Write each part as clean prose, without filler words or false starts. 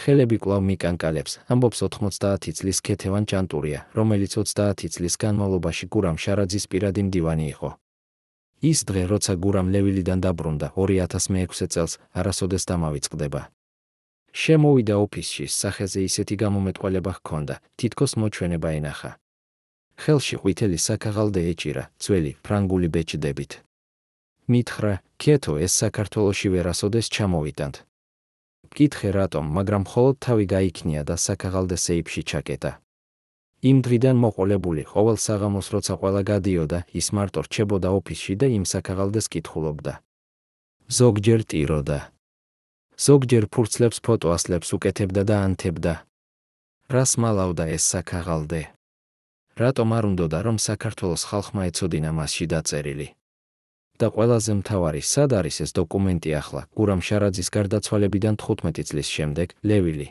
ხელები კვლავ მიკანკალებს, ამბობს 90 წლის ქეთევან ჭანტურია, რომელიც 30 წლის განმავლობაში გურამ შარაძის პირადი მდივანი იყო. ის დღე, როცა გურამ ლევილიდან დაბრუნდა 2006 წელს, არასოდეს დამავიწყდება. შემოვიდა ოფისში, სახეზე ისეთი გამომეტყველება ჰქონდა, თითქოს მოჩვენება ენახა. ხელში ყვითელი საქაღალდე ეჭირა, ძველი, ფრანგული ბეჭდებით. მითხრა, ქეთო, ეს საქართველოში ვერასოდეს ჩამოვიტანთ. მკითხე რატომ, მაგრამ მხოლოდ თავი გაიქნია და საქაღალდე სეიფში ჩაკეტა. იმ დღიდან მოყოლებული, ყოველ საღამოს როცა ყველა გადიოდა, ის მარტო რჩებოდა ოფისში და იმ საქაღალდეს კითხულობდა. ზოგჯერ ტიროდა. ზოგჯერ ფურცლებს ფოტოასლებს უკეთებდა და ანთებდა. რას მალავდა ეს საქაღალდე? რატომ არ უნდოდა, რომ საქართველოს ხალხმა ეცოდინა მასში დაწერილი? და ყველაზე მთავარი, სად არის ეს დოკუმენტი ახლა, გურამ შარაძის გარდაცვალებიდან 15 წლის შემდეგ, ლევილი?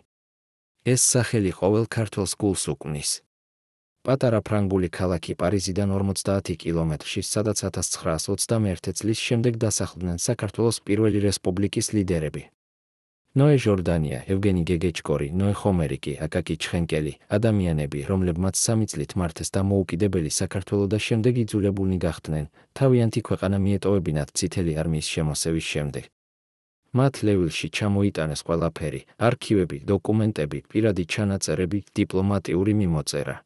ეს სახელი ყოველ ქართველს გულს უკნის. პატარა ფრანგული ქალაქი პარიზიდან 50 კილომეტრში, სადაც 1921 წლის შემდეგ დასახლდნენ საქართველოს პირველი რესპუბლიკის ლიდერები. ნოე ჟორდანია, ევგენი გეგეჭკორი, ნოე ხომერიკი, აკაკი ჩხენკელი, ადამიანები, რომლებმაც 3 წლით მართეს დამოუკიდებელი საქართველო და შემდეგ იძულებულნი გახდნენ, თავიანთი ქვეყანა მიეტოვებინათ წითელი არმიის შემოსევის შემდეგ. მათ ლევილში ჩამოიტანეს ყველაფერი, არქივები, დოკუმენტები, პირადი ჩანაწერები, დიპლომატიური მიმოწერა.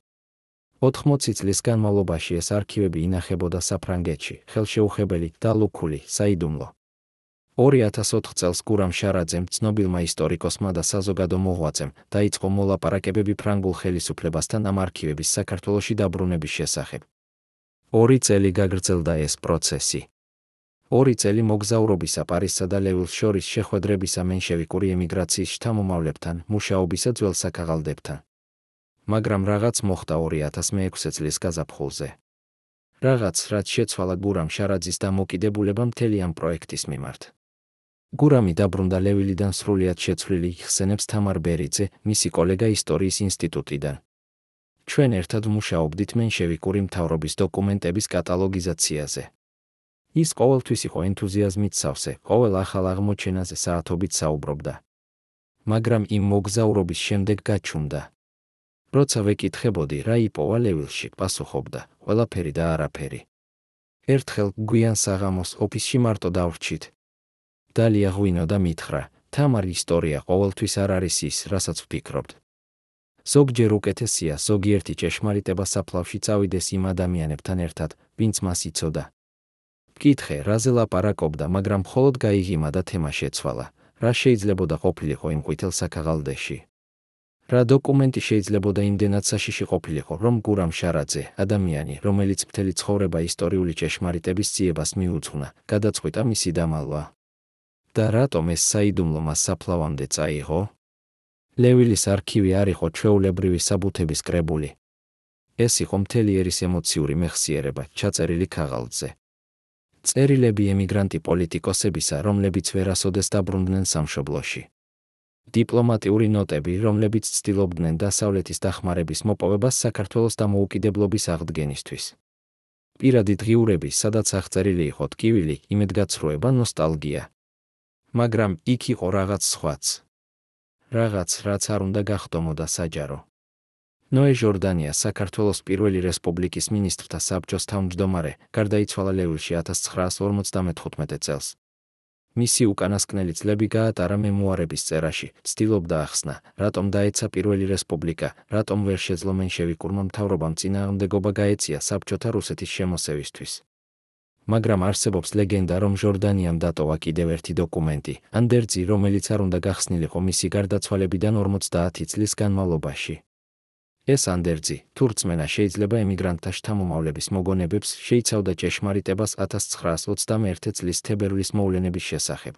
80 წლის განმავლობაში ეს არქივები ინახებოდა საფრანგეთში, ხელშეუხებელი, დალუქული, საიდუმლო. 2004 წელს გურამ შარაძემ, ცნობილმა ისტორიკოსმა და საზოგადო მოღვაწემ, დაიწყო მოლაპარაკებები ფრანგულ ხელისუფლებასთან ამ არქივების საქართველოში დაბრუნების შესახებ. 2 წელი გაგრძელდა ეს პროცესი. 2 წელი მოგზაურობისა პარიზსა და ლევილს შორის შეხვედრებისა მენშევიკური ემიგრაციის შთამომავლებთან, მუშაობისა ძველ საქაღალდებთან. მაგრამ რაღაც მოხდა 2006 წლის გაზაფხულზე. რაღაც, რაც შეცვალა გურამ შარაძის დამოკიდებულება მთელი ამ პროექტის მიმართ. გურამი დაბრუნდა ლევილიდან სრულიად შეცვლილი, იხსენებს თამარ ბერიძე, მისი კოლეგა ისტორიის ინსტიტუტიდან. ჩვენ ერთად მუშაობდით მენშევიკური მთავრობის დოკუმენტების კატალოგიზაციაზე. ის ყოველთვის იყო ენთუზიაზმით სავსე, ყოველ ახალ აღმოჩენაზე საათობით საუბრობდა. მაგრამ იმ მოგზაურობის შემდეგ გაჩუმდა. როცა ვეკითხებოდი, რა იპოვა ლევილში, პასუხობდა, ყველაფერი და არაფერი. ერთხელ გვიან საღამოს ოფისში მარტო დავრჩით. დალია ღვინო და მითხრა, თამარ, ისტორია ყოველთვის არ არის ის, რასაც ვფიქრობთ. ზოგჯერ უკეთესია ზოგიერთი ჭეშმარიტება საფლავში წავიდეს იმ ადამიანებთან ერთად, ვინც მას იცოდა. მკითხე, რაზე ლაპარაკობდა, მაგრამ მხოლოდ გაიღიმა და თემა შეცვალა, რა შეიძლებოდა ყოფილიყო იმ ყვითელ საქაღალდეში. რა დოკუმენტი შეიძლებოდა იმდენად საშიში ყოფილიყო, რომ გურამ შარაძე, ადამიანი, რომელიც მთელი ცხოვრება ისტორიული ჭეშმარიტების ძიებას მიუძღვნა, გადაწყვიტა მისი დამალვა. და რატომ ეს საიდუმლო მას საფლავამდე წაიღო? ლევილის არქივი არ იყო ჩვეულებრივი საბუთების კრებული. ეს იყო მთელი ერის ემოციური მეხსიერება, ჩაწერილი ქაღალდზე. წერილები ემიგრანტი პოლიტიკოსებისა, რომლებიც ვერასოდეს დაბრუნდნენ სამშობლოში. დიპლომატიური ნოტები, რომლებიც ცდილობდნენ დასავლეთის დახმარების მოპოვებას საქართველოს დამოუკიდებლობის აღდგენისთვის. პირადი დღიურები, სადაც აღწერილი იყო ტკივილი, იმედგაცრუება, ნოსტალგია. მაგრამ იქ იყო რაღაც სხვაც. რაღაც, რაც არ უნდა გახდომოდა საჯარო. ნოე ჟორდანია, საქართველოს პირველი რესპუბლიკის მინისტრთა საბჭოს თავმჯდომარე, გარდაიცვალა ლევილში 1955 წელს. მისი უკანასკნელი წლები გაატარა მემუარების წერაში, ცდილობდა ახსნა, რატომ დაეცა პირველი რესპუბლიკა, რატომ ვერ შეძლო მენშევიკურმა მთავრობამ წინააღმდეგობა გაეწია საბჭოთა რუსეთის შემოსევისთვის. მაგრამ არსებობს ლეგენდა, რომ ჟორდანიამ დატოვა კიდევ ერთი დოკუმენტი, ანდერძი, რომელიც არ უნდა გახსნილიყო მისი გარდაცვალებიდან 50 წლის განმავლობაში. ეს ანდერძი, თუ რწმენა შეიძლება ემიგრანტთა შთამომავლების მოგონებებს, შეიცავდა ჭეშმარიტებას 1921 წლის თებერვლის მოვლენების შესახებ.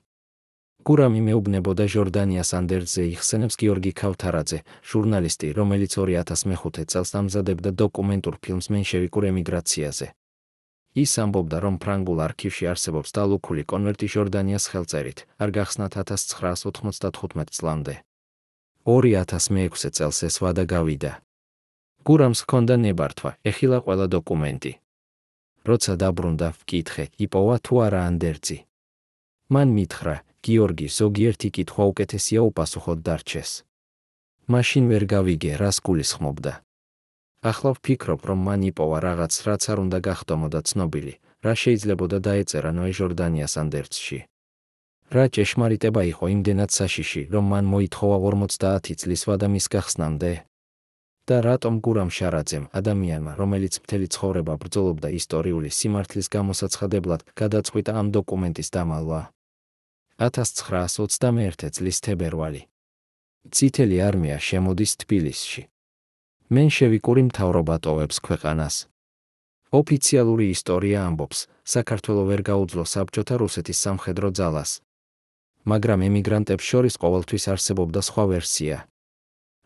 გურამი მეუბნებოდა ჟორდანიას ანდერძზე, იხსენებს გიორგი ქავთარაძე, ჟურნალისტი, რომელიც 2005 წელს ამზადებდა დოკუმენტურ ფილმს მენშევიკურ ემიგრაციაზე. ის ამბობდა, რომ ფრანგულ არქივში არსებობს დალუქული კონვერტი ჟორდანიას ხელწერით, არ გახსნათ 1995 წლამდე. 2006 წელს ეს ვადა გავიდა. გურამს ჰქონდა ნებართვა, ეხილა ყველა დოკუმენტი. როცა დაბრუნდა, ვკითხე, იპოვა თუ არა ანდერძი. მან მითხრა, გიორგი, ზოგიერთი კითხვა უკეთესია უპასუხოდ დარჩეს. მაშინ ვერ გავიგე, რას გულისხმობდა. ახლა ვფიქრობ, რომ მან იპოვა რაღაც, რაც არ უნდა გახდომოდა ცნობილი, რა შეიძლებოდა დაეწერა ნოე ჟორდანიას ანდერძში. რა ჭეშმარიტება იყო იმდენად საშიში, რომ მან მოითხოვა 50 წლის ვადა მის გახსნამდე? და რატომ გურამ შარაძემ, ადამიანმა, რომელიც მთელი ცხოვრება ბრძოლობდა ისტორიული სიმართლის გამოსაცხადებლად, გადაწყვიტა ამ დოკუმენტის დამალვა? 1921 წლის თებერვალი. წითელი არმია შემოდის თბილისში. მენშევიკური მთავრობა ტოვებს ქვეყანას. ოფიციალური ისტორია ამბობს, საქართველო ვერ გაუძლო საბჭოთა რუსეთის სამხედრო ძალას. მაგრამ ემიგრანტებს შორის ყოველთვის არსებობდა სხვა ვერსია.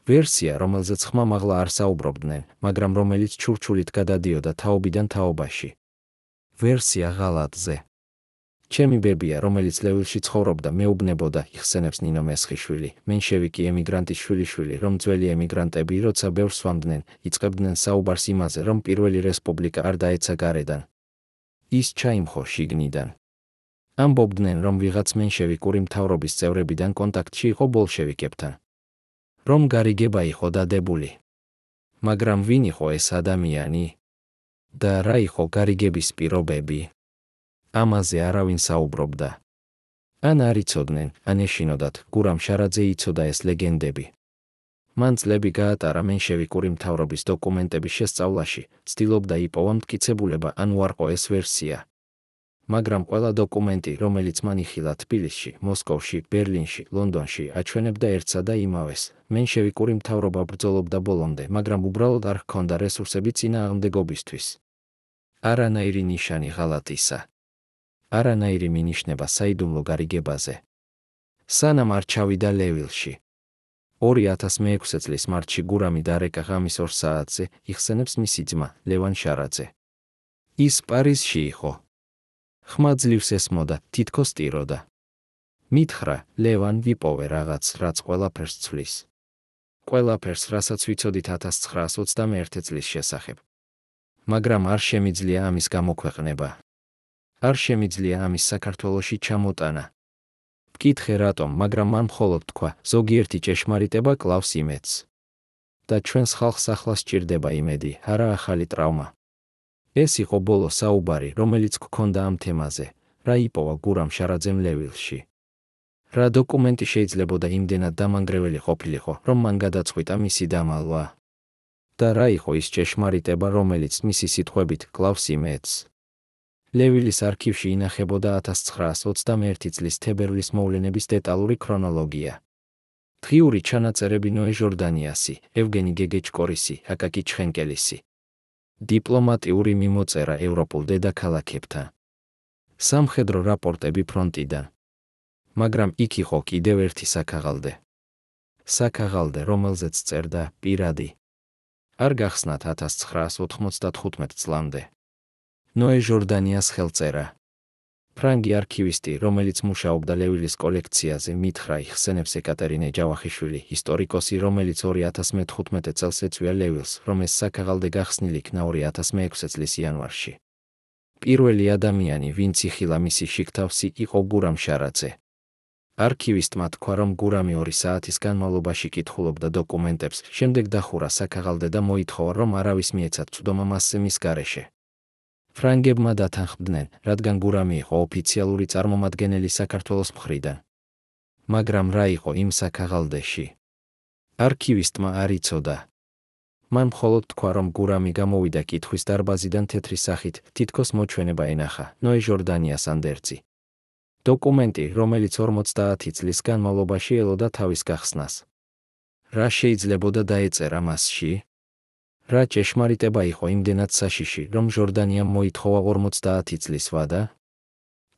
ვერსია, რომელზეც ხმამაღლა არ საუბრობდნენ, მაგრამ რომელიც ჩურჩულით გადადიოდა თაობიდან თაობაში. ვერსია ღალატზე. ჩემი ბებია, რომელიც ლევილში ცხოვრობდა, მეუბნებოდა, იხსენებს ნინო მესხიშვილი, მენშევიკი ემიგრანტის შვილიშვილი, რომ ძველი ემიგრანტები, როცა ბევრს ვამდნენ, იწყებდნენ საუბარს იმაზე, რომ პირველი რესპუბლიკა არ დაეცა გარედან. ის ჩაიმხო შიგნიდან. ამბობდნენ, რომ ვიღაც მენშევიკური მთავრობის წევრებიდან კონტაქტში იყო ბოლშევიკებთან. რომ გარიგება იყო დადებული. მაგრამ ვინ იყო ეს ადამიანი? და რა იყო გარიგების პირობები? ამაზე არავინ საუბრობდა. ან არ იცოდნენ, ან ეშინოდათ, გურამ შარაძე იცოდა ეს ლეგენდები. მან წლები გაატარა მენშევიკური მთავრობის დოკუმენტების შესწავლაში, ცდილობდა იპოვა მტკიცებულება ან უარყო ეს ვერსია. მაგრამ ყველა დოკუმენტი, რომელიც მან იხილა თბილისში, მოსკოვში, ბერლინში, ლონდონში, აჩვენებდა ერთსა და იმავეს. მენშევიკური მთავრობა ბრძოლობდა ბოლომდე, მაგრამ უბრალოდ არ ჰქონდა რესურსები წინააღმდეგობისთვის. არანაირი ნიშანი ღალატისა. არანაირი მინიშნება საიდუმლო გარიგებაზე. სანამ არ ჩავიდა ლევილში. 2006 წლის მარტში გურამი დარეკა ღამის 2 საათზე, იხსენებს მისი ძმა, ლევან შარაძე. ის პარიზში იყო. ხმა ძლივს ესმოდა, თითქოს ტიროდა. მითხრა, ლევან, ვიპოვე რაღაც, რაც ყველაფერს ცვლის. ყველაფერს, რასაც ვიცოდით 1921 წლის შესახებ. მაგრამ არ შემიძლია ამის გამოქვეყნება. არ შემიძლია ამის საქართველოში ჩამოტანა. ვკითხე რატომ, მაგრამ მან მხოლოდ თქვა, ზოგიერთი ჭეშმარიტება კლავს იმედს. და ჩვენს ხალხს ახლა სჭირდება იმედი, არა ახალი ტრავმა. ეს იყო ბოლო საუბარი, რომელიც გქონდა ამ თემაზე, რა იპოვა გურამ შარაძემ ლევილში. რა დოკუმენტი შეიძლებოდა იმდენად დამანგრეველი ყოფილიყო, რომ მან გადაწყვიტა მისი დამალვა. და რა იყო ის ჭეშმარიტება, რომელიც მისი სიტყვებით კლავს იმედს. ლევილის არქივში ინახებოდა 1921 წლის თებერვლის მოვლენების დეტალური ქრონოლოგია. დღიური ჩანაწერები ნოე ჟორდანიასი, ევგენი გეგეჭკორისი, აკაკი ჩხენკელისი. დიპლომატიური მიმოწერა ევროპულ დედაქალაქებთან. სამხედრო რაპორტები ფრონტიდან. მაგრამ იქ იყო კიდევ ერთი საქაღალდე. საქაღალდე, რომელზეც წერდა პირადი. არ გახსნათ 1995 წლამდე. ნოე ჟორდანიას ხელწერა. ფრანგი არქივისტი, რომელიც მუშაობდა ლევილის კოლექციაზე, მითხრა, იხსენებს ეკატერინე ჯავახიშვილი, ისტორიკოსი, რომელიც 2015 წელს ეწვია ლევილს, რომ ეს საქაღალდე გახსნილი იქნა 2006 წლის იანვარში. პირველი ადამიანი, ვინც იხილა მისი შიგთავსი, იყო გურამ შარაძე. არქივისტმა თქვა, რომ გურამი 2 საათის განმავლობაში კითხულობდა დოკუმენტებს, შემდეგ დახურა საქაღალდე და მოითხოვა, რომ არავის მიეცათ წვდომა მასზე მის გარეშე. ფრანგებმა დათანხმდნენ, რადგან გურამი იყო ოფიციალური წარმომადგენელი საქართველოს მხრიდან. მაგრამ რა იყო იმ საქაღალდეში? არქივისტმა არ იცოდა. მან მხოლოდ თქვა, რომ გურამი გამოვიდა კითხვის დარბაზიდან თეთრი სახით, თითქოს მოჩვენება ენახა, ნოე ჟორდანიას ანდერძი. დოკუმენტი, რომელიც 50 წლის განმავლობაში ელოდა თავის გახსნას. რა შეიძლებოდა დაეწერა მასში? რა ჭეშმარიტება იყო იმდენად საშიში, რომ ჟორდანიამ მოითხოვა 50 წლის ვადა?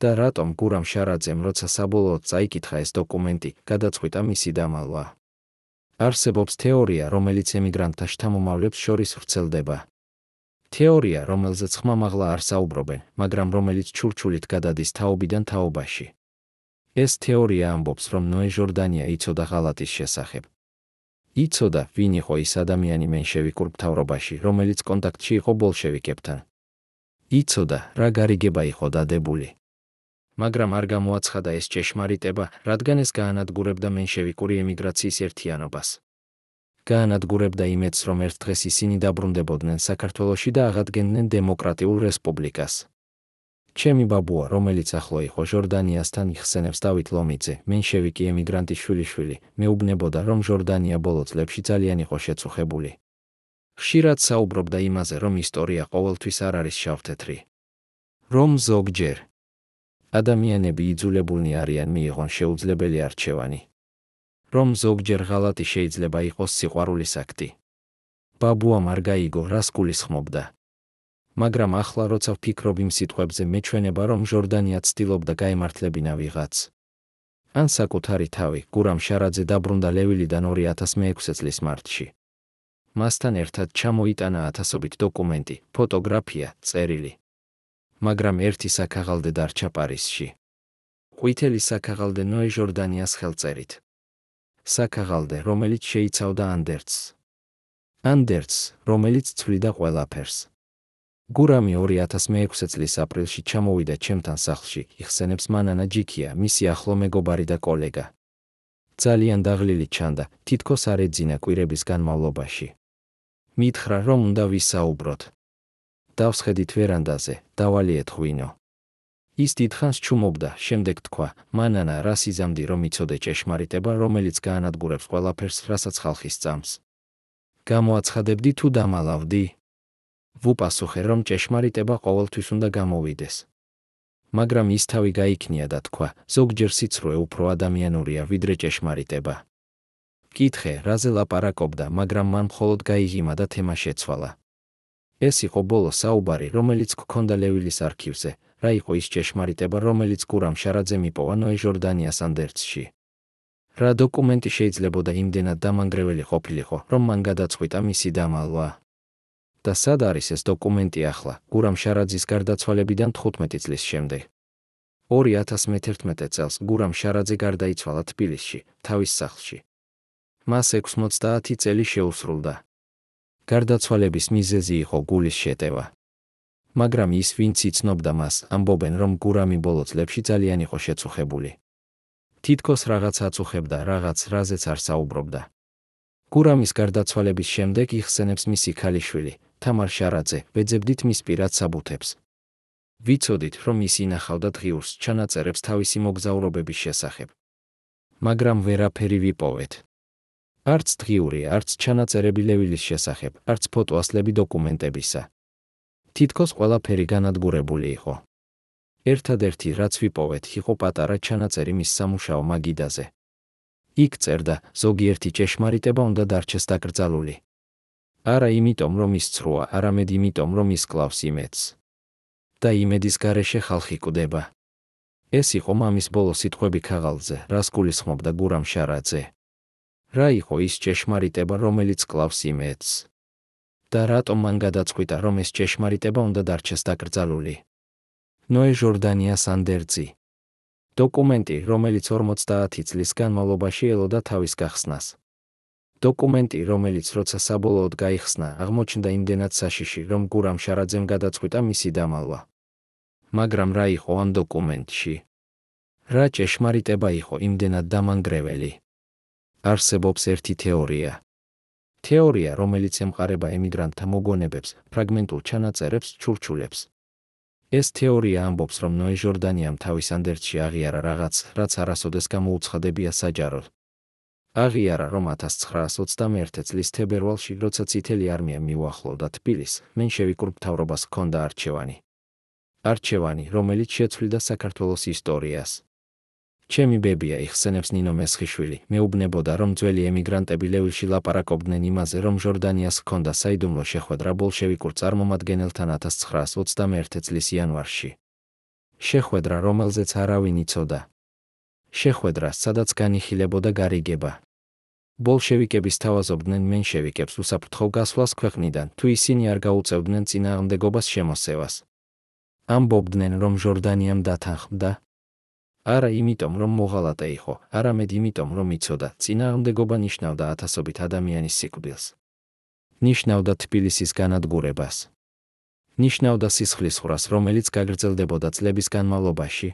და რატომ გურამ შარაძემ, როცა საბოლოოდ წაიკითხა ეს დოკუმენტი, გადაწყვიტა მისი დამალვა? არსებობს თეორია, რომელიც ემიგრანტთა შთამომავლებს შორის ვრცელდება. თეორია, რომელზეც ხმამაღლა არ საუბრობენ, მაგრამ რომელიც ჩურჩულით გადადის თაობიდან თაობაში. ეს თეორია ამბობს, რომ ნოე ჟორდანია იცოდა ღალატის შესახებ. იცოდა, ვინ იყო ის ადამიანი მენშევიკურ მთავრობაში, რომელიც კონტაქტში იყო ბოლშევიკებთან. იცოდა, რა გარიგება იყო დადებული. მაგრამ არ გამოაცხადა ეს ჭეშმარიტება, რადგან ეს გაანადგურებდა მენშევიკური ემიგრაციის ერთიანობას. გაანადგურებდა იმედს, რომ ერთ დღეს ისინი დაბრუნდებოდნენ საქართველოში და აღადგენდნენ დემოკრატიულ რესპუბლიკას. ჩემი ბაბუა, რომელიც ახლო იყო ჟორდანიასთან, იხსენებს დავით ლომიძე, მენშევიკი ემიგრანტის შვილიშვილი, მეუბნებოდა, რომ ჟორდანია ბოლო წლებში ძალიან იყო შეწუხებული. ხშირად საუბრობდა იმაზე, რომ ისტორია ყოველთვის არ არის შავ-თეთრი. რომ ზოგჯერ ადამიანები იძულებულნი არიან მიიღონ შეუძლებელი არჩევანი. რომ ზოგჯერ ღალატი შეიძლება იყოს სიყვარულის აქტი. ბაბუამ არ გაიგო, რას გულისხმობდა. მაგრამ ახლა როცა ვფიქრობ იმ სიტყვებზე, მეჩვენება, რომ ჟორდანია ცდილობდა გაემართლებინა ვიღაც. ან საკუთარი თავი, გურამ შარაძე დაბრუნდა ლევილიდან 2006 წლის მარტში. მასთან ერთად ჩამოიტანა ათასობით დოკუმენტი, ფოტოგრაფია, წერილი. მაგრამ ერთი საქაღალდე დარჩა პარიზში. ყვითელი საქაღალდე ნოე ჟორდანიას ხელწერით. საქაღალდე, რომელიც შეიცავდა ანდერცს. ანდერცს, რომელიც ცვლიდა ყველაფერს. გურამი 2006 წლის აპრილში ჩამოვიდა ჩემთან სახლში, იხსენებს მანანა ჯიქია, მისი ახლო მეგობარი და კოლეგა. ძალიან დაღლილი ჩანდა, თითქოს არ ეძინა კვირების განმავლობაში. მითხრა, რომ უნდა ვისაუბროთ. დავსხედით ვერანდაზე, დავალიეთ ღვინო. ის დიდხანს ჩუმობდა, შემდეგ თქვა, მანანა, რას იზამდი, რომ იცოდე ჭეშმარიტება, რომელიც გაანადგურებს ყველაფერს, რასაც ხალხი სწამს. გამოაცხადებდი თუ დამალავდი? ვუპასუხე, რომ ჭეშმარიტება ყოველთვის უნდა გამოვიდეს. მაგრამ ის თავი გაიქნია და თქვა, ზოგჯერ სიცრუე უფრო ადამიანურია, ვიდრე ჭეშმარიტება. კითხე, რაზე ლაპარაკობდა, მაგრამ მან მხოლოდ გაიღიმა და თემა შეცვალა. ეს იყო ბოლო საუბარი, რომელიც გქონდა ლევილის არქივზე, რა იყო ის ჭეშმარიტება, რომელიც გურამ შარაძემ იპოვა ნოე ჟორდანიას ანდერცში. რა დოკუმენტი შეიძლებოდა იმდენად დამანგრეველი ყოფილიყო, რომ მან გადაწყვიტა მისი დამალვა. და სად არის ეს დოკუმენტი ახლა, გურამ შარაძის გარდაცვალებიდან 15 წლის შემდეგ? 2011 წელს გურამ შარაძე გარდაიცვალა თბილისში, თავის სახლში. მას 90 წელი შეუსრულდა. გარდაცვალების მიზეზი იყო გულის შეტევა. მაგრამ ის, ვინც იცნობდა მას, ამბობენ, რომ გურამი ბოლო წლებში ძალიან იყო შეწუხებული. თითქოს რაღაც აწუხებდა, რაღაც, რაზეც არ საუბრობდა. გურამის გარდაცვალების შემდეგ იხსენებს მისი ქალიშვილი, თამარ შარაძე, ვეძებდით მის პირად საბუთებს. ვიცოდით, რომ ის ინახავდა დღიურს ჩანაწერებს თავისი მოგზაურობების შესახებ. მაგრამ ვერაფერი ვიპოვეთ. არც დღიური, არც ჩანაწერები ლევილის შესახებ, არც ფოტოასლები დოკუმენტებისა. თითქოს ყველაფერი განადგურებული იყო. ერთადერთი, რაც ვიპოვეთ, იყო პატარა ჩანაწერი მის სამუშაო მაგიდაზე. იქ წერდა, ზოგიერთი ჭეშმარიტება უნდა დარჩეს დაკრძალული. არა იმიტომ, რომ ის ცრუა, არამედ იმიტომ, რომ ის კლავს იმედს. და იმედის გარეშე ხალხი კვდება. ეს იყო მამის ბოლო სიტყვები ქაღალდზე, რას გულისხმობდა გურამ შარაძე. რა იყო ის ჭეშმარიტება, რომელიც კლავს იმედს? და რატომ მან გადაწყვიტა, რომ ეს ჭეშმარიტება უნდა დარჩეს დაკრძალული? ნოე ჟორდანიას ანდერძი. დოკუმენტი, რომელიც 50 წლის განმავლობაში ელოდა თავის გახსნას. დოკუმენტი, რომელიც როცა საბოლოოდ გაიხსნა, აღმოჩნდა იმდენად საშიში, რომ გურამ შარაძემ გადაწყვიტა მისი დამალვა. მაგრამ რა იყო ამ დოკუმენტში? რა ჭეშმარიტება იყო იმდენად დამანგრეველი? არსებობს ერთი თეორია. თეორია, რომელიც ემყარება ემიგრანტთა მოგონებებს, ფრაგმენტულ ჩანაწერებს, ჩურჩულებს. ეს თეორია ამბობს, რომ ნოე ჟორდანიამ თავის ანდერძში აღიარა რაღაც, რაც არასოდეს გამოუცხადებია საჯაროდ. აღიარა, რომ 1921 წლის თებერვალში, როცა წითელი არმია მიუახლოვდა თბილისს, მენშევიკურ მთავრობას ჰქონდა არჩევანი. არჩევანი, რომელიც შეცვლიდა საქართველოს ისტორიას. ჩემი ბებია, იხსენებს ნინო მესხიშვილი, მეუბნებოდა, რომ ძველი ემიგრანტები ლევილში ლაპარაკობდნენ იმაზე, რომ ჟორდანიას ჰქონდა საიდუმლო შეხვედრა ბოლშევიკურ წარმომადგენელთან 1921 წლის იანვარში. შეხვედრა, რომელზეც არავინ იცოდა. შეხვედრა, სადაც განიხილებოდა გარიგება. ბოლშევიკების თავაზობდნენ მენშევიკებს უსაფრთხო გასვლას ქვეყნიდან, თუ ისინი არ გაუწევდნენ წინააღმდეგობას შემოსევას. ამბობდნენ, რომ ჟორდანიამ დათანხმდა. არა იმიტომ, რომ მოღალატე იყო, არამედ იმიტომ, რომ იცოდა, წინააღმდეგობა ნიშნავდა ათასობით ადამიანის სიკვდილს. ნიშნავდა თბილისის განადგურებას. ნიშნავდა სისხლისღვრას, რომელიც გაგრძელდებოდა წლების განმავლობაში.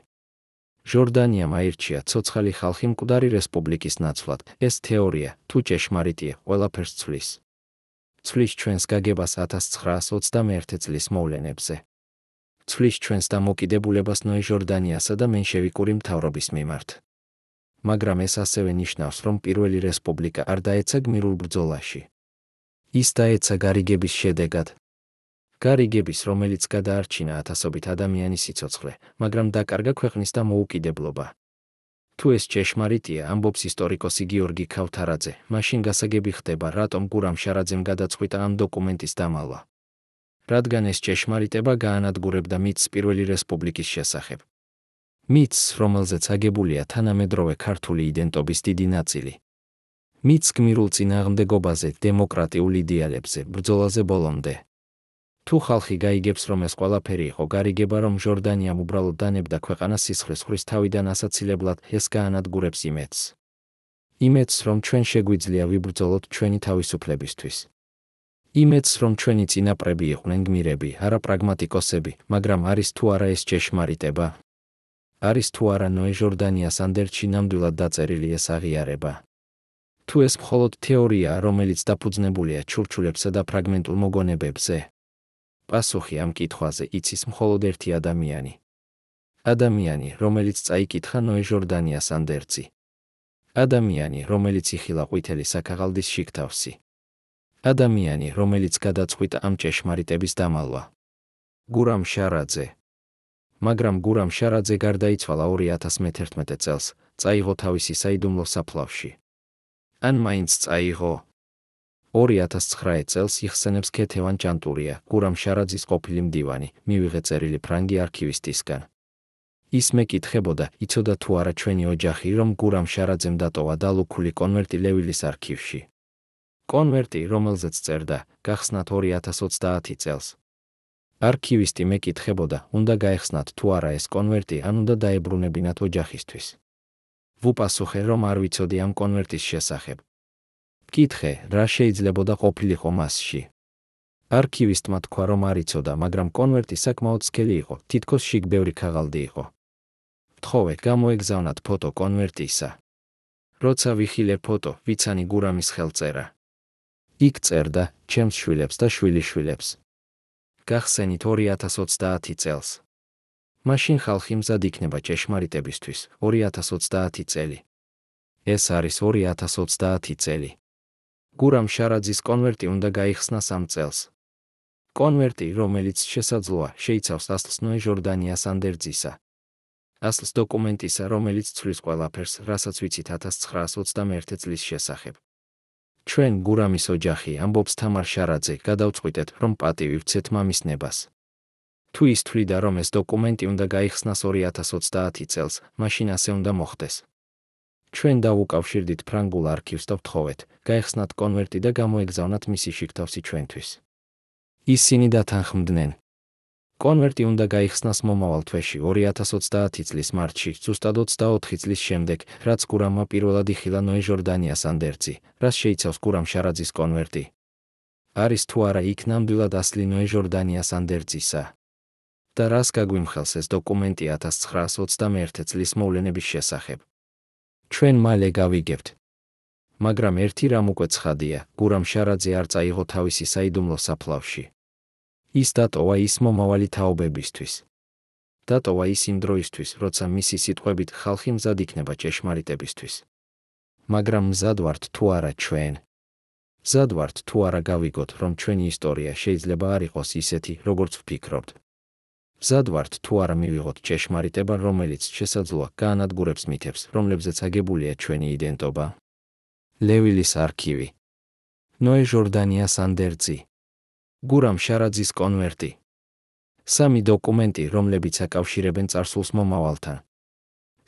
ჟორდანიამ აირჩია ცოცხალი ხალხი მკვდარი რესპუბლიკის ნაცვლად. ეს თეორია, თუ ჭეშმარიტია, ყველაფერს ცვლის. ცვლის ჩვენს გაგებას 1921 წლის მოვლენებზე. ცვლის ჩვენს დამოკიდებულებას ნოე ჟორდანიასა და მენშევიკური მთავრობის მიმართ. მაგრამ ეს ასევე ნიშნავს, რომ პირველი რესპუბლიკა არ დაეცა გმირულ ბრძოლაში. ის დაეცა გარიგების შედეგად. გარიგების, რომელიც გადაარჩინა ათასობით ადამიანის სიცოცხლე, მაგრამ დაკარგა ქვეყნის და მოუკიდებლობა. თუ ეს ჭეშმარიტია, ამბობს ისტორიკოსი გიორგი ქავთარაძე, მაშინ გასაგები ხდება, რატომ გურამ შარაძემ გადაწყვიტა ამ დოკუმენტის დამალვა. რადგან ეს ჭეშმარიტება გაანადგურებდა მითს პირველი რესპუბლიკის შესახებ. მითს, რომელზეც აგებულია თანამედროვე ქართული იდენტობის დიდი ნაწილი. მითს გმირულ წინააღმდეგობაზე, დემოკრატიულ იდეალებზე, ბრძოლაზე ბოლომდე. თუ ხალხი გაიგებს, რომ ეს ყველაფერი იყო გარიგება, რომ ჟორდანიამ უბრალოდ დანებდა ქვეყანას სისხლის ხრის თავიდან ასაცილებლად, ეს გაანადგურებს იმედს. იმედს, რომ ჩვენ შეგვიძლია ვიბრძოლოთ ჩვენი თავისუფლებისთვის. იმედს, რომ ჩვენი წინაპრები იყვნენ გმირები, არა პრაგმატიკოსები, მაგრამ არის თუ არა ეს ჭეშმარიტება? არის თუ არა ნოე ჟორდანიას ანდერძში ნამდვილად დაწერილი ეს აღიარება? თუ ეს მხოლოდ თეორიაა, რომელიც დაფუძნებულია ჩურჩულებსა და ფრაგმენტულ მოგონებებზე? პასუხი ამ კითხვაზე იცის მხოლოდ ერთი ადამიანი. ადამიანი, რომელიც წაიკითხა ნოე ჟორდანიას ანდერძი. ადამიანი, რომელიც იხილა ყვითელი საქაღალდის შიგთავსი. ადამიანი, რომელიც გადაწყვიტა ამ ჭეშმარიტების დამალვა. გურამ შარაძე. მაგრამ გურამ შარაძე გარდაიცვალა 2011 წელს, წაიღო თავისი საიდუმლო საფლავში. ან მაინც წაიღო? 2009 წელს იხსენებს ქეთევან ჭანტურია, გურამ შარაძის ყოფილი მდივანი, მივიღე წერილი ფრანგი არქივისტისგან. ის მეკითხებოდა, იცოდა თუ არა ჩვენი ოჯახი, რომ გურამ შარაძემ დატოვა დალუქული კონვერტი ლევილის არქივში. კონვერტი, რომელზეც წერდა, გახსნათ 2030 წელს. არქივისტი მეკითხებოდა, უნდა გაეხსნათ თუ არა ეს კონვერტი, ან უნდა დაებრუნებინათ ოჯახისთვის. ვუპასუხე, რომ არ ვიცოდი ამ კონვერტის შესახებ. მკითხე, რა შეიძლებოდა ყოფილიყო მასში. არქივისტმა თქვა, რომ არ იცოდა, მაგრამ კონვერტი საკმაოდ სქელი იყო, თითქოს შიგ ბევრი ქაღალდი იყო. ვთხოვე, გამოეგზავნათ ფოტო კონვერტისა. როცა ვიხილე ფოტო, ვიცანი გურამის ხელწერა. იქ წერდა, ჩემს შვილებს და შვილიშვილებს. გახსენით 2030 წელს. მაშინ ხალხი მზად იქნება ჭეშმარიტებისთვის, 2030 წელი. ეს არის 2030 წელი. გურამ შარაძის კონვერტი უნდა გაიხსნას ამ წელს. კონვერტი, რომელიც შესაძლოა, შეიცავს ასლს ნოე ჟორდანიას ანდერძისა. ასლს დოკუმენტისა, რომელიც ცვლის ყველაფერს, რასაც ვიცით 1921 წლის შესახებ. ჩვენ გურამის ოჯახი, ამბობს თამარ შარაძე, გადავწყვიტეთ, რომ პატივი ვცეთ მამის ნებას. თუ ის თვლიდა, რომ ეს დოკუმენტი უნდა გაიხსნას 2030 წელს, მაშინ ასე უნდა მოხდეს. ჩვენ დავუკავშირდით ფრანგულ არქივს და ვთხოვეთ, გაეხსნათ კონვერტი და გამოეგზავნათ მისი შიგთავსი ჩვენთვის. ისინი დათანხმდნენ. კონვერტი უნდა გაიხსნას მომავალ თვეში 2030 წლის მარტში, ზუსტად 24 წლის შემდეგ, რაც გურამმა პირველად იხილა ნოე ჟორდანიას ანდერძი, რაც შეიცავს გურამ შარაძის კონვერტი. არის თუ არა იქ ნამდვილად ასლი ნოე ჟორდანიას ანდერძისა? და რას გაგვიმხელს ეს დოკუმენტი 1921 წლის მოვლენების შესახებ? ჩვენ მალე გავიგებთ. მაგრამ ერთი რამ უკვე ცხადია, გურამ შარაძე არ წაიღო თავისი საიდუმლო საფლავში. ის დატოვა ის მომავალი თაობებისთვის. დატოვა ის იმ დროისთვის, როცა მისი სიტყვებით ხალხი მზად იქნება ჭეშმარიტებისთვის. მაგრამ მზად ვართ თუ არა ჩვენ? მზად ვართ თუ არა გავიგოთ, რომ ჩვენი ისტორია შეიძლება არ იყოს ისეთი, როგორც ვფიქრობთ? მზად ვართ თუ არა მივიღოთ ჭეშმარიტება, რომელიც შესაძლოა გაანადგურებს მითებს, რომლებზეც აგებულია ჩვენი იდენტობა? ლევილის არქივი. ნოე ჟორდანიას ანდერძი. გურამ შარაძის კონვერტი. სამი დოკუმენტი, რომლებიც აკავშირებენ წარსულს მომავალთან.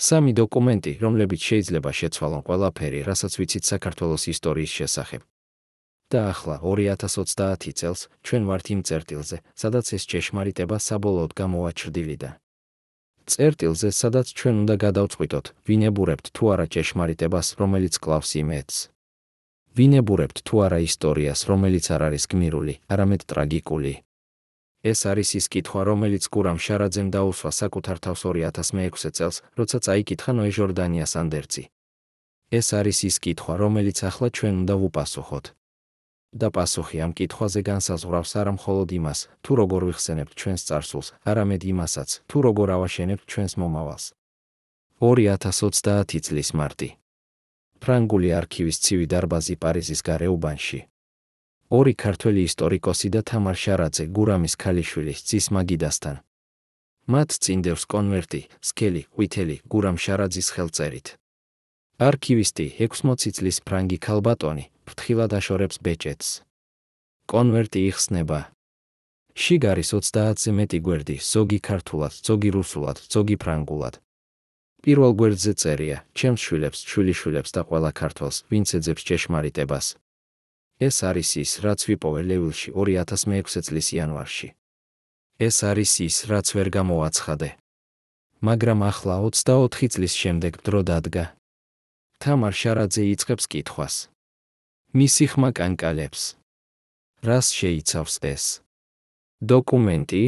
სამი დოკუმენტი, რომლებიც შეიძლება შეცვალონ ყველაფერი, რასაც ვიცით საქართველოს ისტორიის შესახებ. და ახლა 2030 წელს ჩვენ ვართ იმ წერტილზე, სადაც ეს ჭეშმარიტება საბოლოოდ გამოვაჩრდილიდა. წერტილზე, სადაც ჩვენ უნდა გადავწყვიტოთ, ვინებურებთ თუ არა ჭეშმარიტებას, რომელიც კლავს იმედს. ვინებურებთ თუ არა ისტორიას, რომელიც არ არის გმირული, არამედ ტრაგიკული. ეს არის ის კითხვა, რომელიც გურამ შარაძემ დაუსვა საკუთარ თავს 2006 წელს, როცა წაიკითხა ნოე ჟორდანიას ანდერძი. ეს არის ის კითხვა, რომელიც ახლა ჩვენ უნდა ვუპასუხოთ. და პასუხი ამ კითხვაზე განსაზღვრავს არა მხოლოდ იმას, თუ როგორ ვიხსენებთ ჩვენს წარსულს, არამედ იმასაც, თუ როგორ ავაშენებთ ჩვენს მომავალს. 2030 წლის მარტი. ფრანგული არქივის ცივი დარბაზი პარიზის გარეუბანში. ორი ქართველი ისტორიკოსი და თამარ შარაძე გურამის ქალიშვილის ძის მაგიდასთან. მათ წინდევს კონვერტი, სქელი, ყვითელი, გურამ შარაძის ხელწერით. არქივისტი 60 წლის ფრანგი ქალბატონი ფრთხილად აშორებს ბეჭედს. კონვერტი იხსნება. შიგ არის 30-ზე მეტი გვერდი, ზოგი ქართულად, ზოგი რუსულად, ზოგი ფრანგულად. პირველ გვერდზე წერია: ჩემს შვილებს, შვილიშვილებს და ყველა ქართველს, ვინც ეძებს ჭეშმარიტებას. ეს არის ის, რაც ვიპოვე ლევილში 2006 წლის იანვარში. ეს არის ის, რაც ვერ გამოვაცხადე. მაგრამ ახლა 24 წლის შემდეგ დრო დადგა. თამარ შარაძე იწყებს კითხვას. მისი ხმა კანკალებს. რას შეიცავს ეს? დოკუმენტი?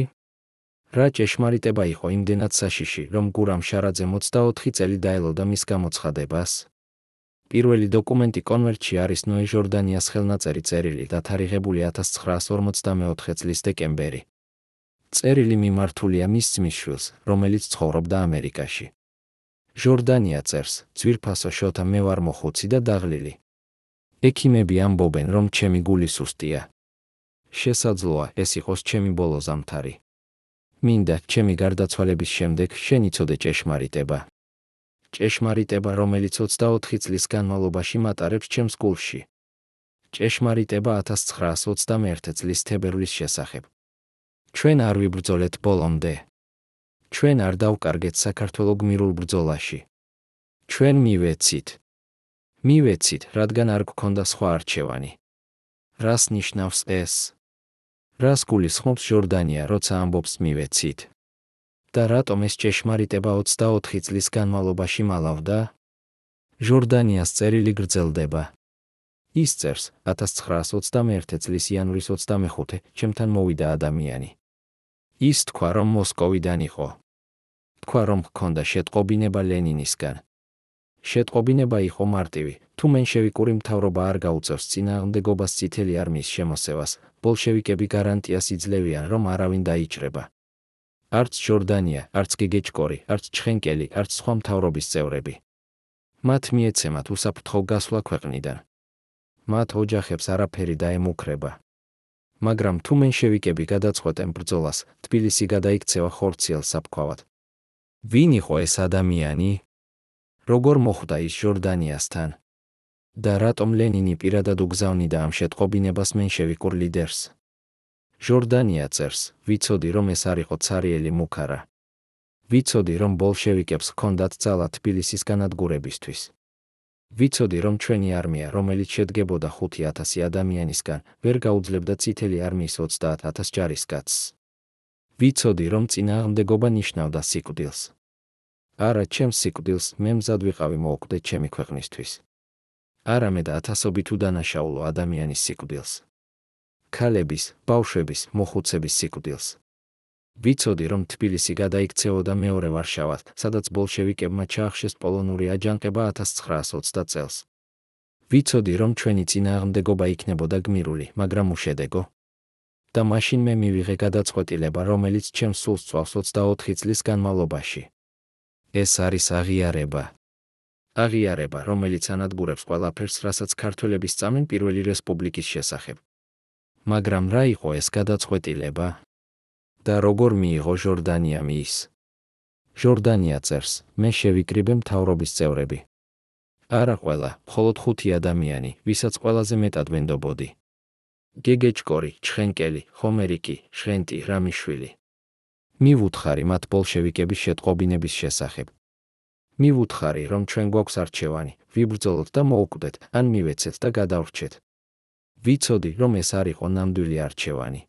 რა ჭეშმარიტება იყო იმდენად საშიში, რომ გურამ შარაძემ 24 წელი დაელოდა მის გამოცხადებას? პირველი დოკუმენტი კონვერტში არის ნოე ჟორდანიას ხელნაწერი წერილი და თარიღებული 1954 წლის დეკემბერი. წერილი მიმართულია მის ძმისშვილს, რომელიც ცხოვრობდა ამერიკაში. ჟორდანია წერს: ძვირფასო შოთა, მე ვარ მოხუცი და დაღლილი. ექიმები ამბობენ, რომ ჩემი გული სუსტია. შესაძლოა ეს იყოს ჩემი ბოლო ზამთარი. მინდა ჩემი გარდაცვალების შემდეგ შენ იცოდე ჭეშმარიტება. ჭეშმარიტება, რომელიც 24 წლის განმავლობაში მატარებს ჩემს გულში. ჭეშმარიტება 1921 წლის თებერვლის შესახებ. ჩვენ არ ვიბრძოლეთ ბოლომდე. ჩვენ არ დავკარგეთ საქართველოს გმირულ ბრძოლაში. ჩვენ მივეცით. მივეცით, რადგან არ გქონდა სხვა არჩევანი. რას ნიშნავს ეს? რას გულისხმობს ჟორდანია, როცა ამბობს მივეცით? და რატომ ეს ჭეშმარიტება 24 წლის განმავლობაში მალავდა? ჟორდანიას წერილი გრძელდება. ის წერს: 1921 წლის იანვრის 25 ჩემთან მოვიდა ადამიანი. ის თქვა, რომ მოსკოვიდან იყო. თქვა, რომ ჰქონდა შეტყობინება ლენინისგან. შეტყობინება იყო მარტივი: თუ მენშევიკური მთავრობა არ გაუწევს წინააღმდეგობას წითელი არმიის შემოსევას, ბოლშევიკები გარანტიას იძლევიან, რომ არავინ დაიჭრება. არც ჟორდანია, არც გეგეჭკორი, არც ჩხენკელი, არც სხვა მთავრობის წევრები. მათ მიეცემათ უსაფრთხო გასვლა ქვეყნიდან. მათ ოჯახებს არაფერი დაემუქრება. მაგრამ თუ მენშევიკები გადაწყვეტენ ბრძოლას, თბილისი გადაიქცევა ხორციელ საფქვავად. ვინ იყო ეს ადამიანი? როგორ მოხვდა ის ჟორდანიასთან? და რატომ ლენინი პირადად უგზავნიდა ამ შეტყობინებას მენშევიკურ ლიდერს? ჟორდანია წერს: ვიცოდი, რომ ეს არ იყო ცარიელი მუქარა. ვიცოდი, რომ ბოლშევიკებს ჰქონდათ ძალა თბილისის განადგურებისთვის. ვიცოდი, რომ ჩვენი არმია, რომელიც შედგებოდა 5,000 ადამიანისგან, ვერ გაუძლებდა წითელი არმიის 30,000 ჯარისკაცს. ვიცოდი, რომ წინააღმდეგობა ნიშნავდა სიკვდილს. არა ჩემს სიკვდილს, მე მზად ვიყავი მოვკვდე ჩემი ქვეყნისთვის. არამედ ათასობით უდანაშაულო ადამიანის სიკვდილს. ქალების, ბავშვების, მოხუცების სიკვდილს. ვიცოდი, რომ თბილისი გადაიქცეოდა მეორე ვარშავად, სადაც ბოლშევიკებმა ჩაახშეს პოლონური აჯანყება 1920 წელს. ვიცოდი, რომ ჩვენი წინააღმდეგობა იქნებოდა გმირული, მაგრამ უშედეგო. და მაშინ მე მივიღე გადაწყვეტილება, რომელიც ჩემს სულს წვავს 24 წლის განმავლობაში. ეს არის აღიარება. აღიარება, რომელიც ანადგურებს ყველაფერს, რასაც ქართველები სწამენ პირველი რესპუბლიკის შესახებ. მაგრამ რა იყო ეს გადაწყვეტილება? და როგორ მიიღო ჟორდანიამ ის? ჟორდანია წერს: მე შევიკრიბე მთავრობის წევრები. არა ყველა, მხოლოდ 5 ადამიანი, ვისაც ყველაზე მეტად ვენდობოდი. გეგეჭკორი, ჩხენკელი, ხომერიკი, შხენტი, რამიშვილი. მივუთხარი მათ ბოლშევიკების შეტყობინების შესახებ. მივუთხარი, რომ ჩვენ გვაქვს არჩევანი, ვიბრძოლოთ და მოუკვდეთ, ან მივეცეთ და გადავრჩეთ. ვიცოდი, რომ ეს არ იყო ნამდვილი არჩევანი.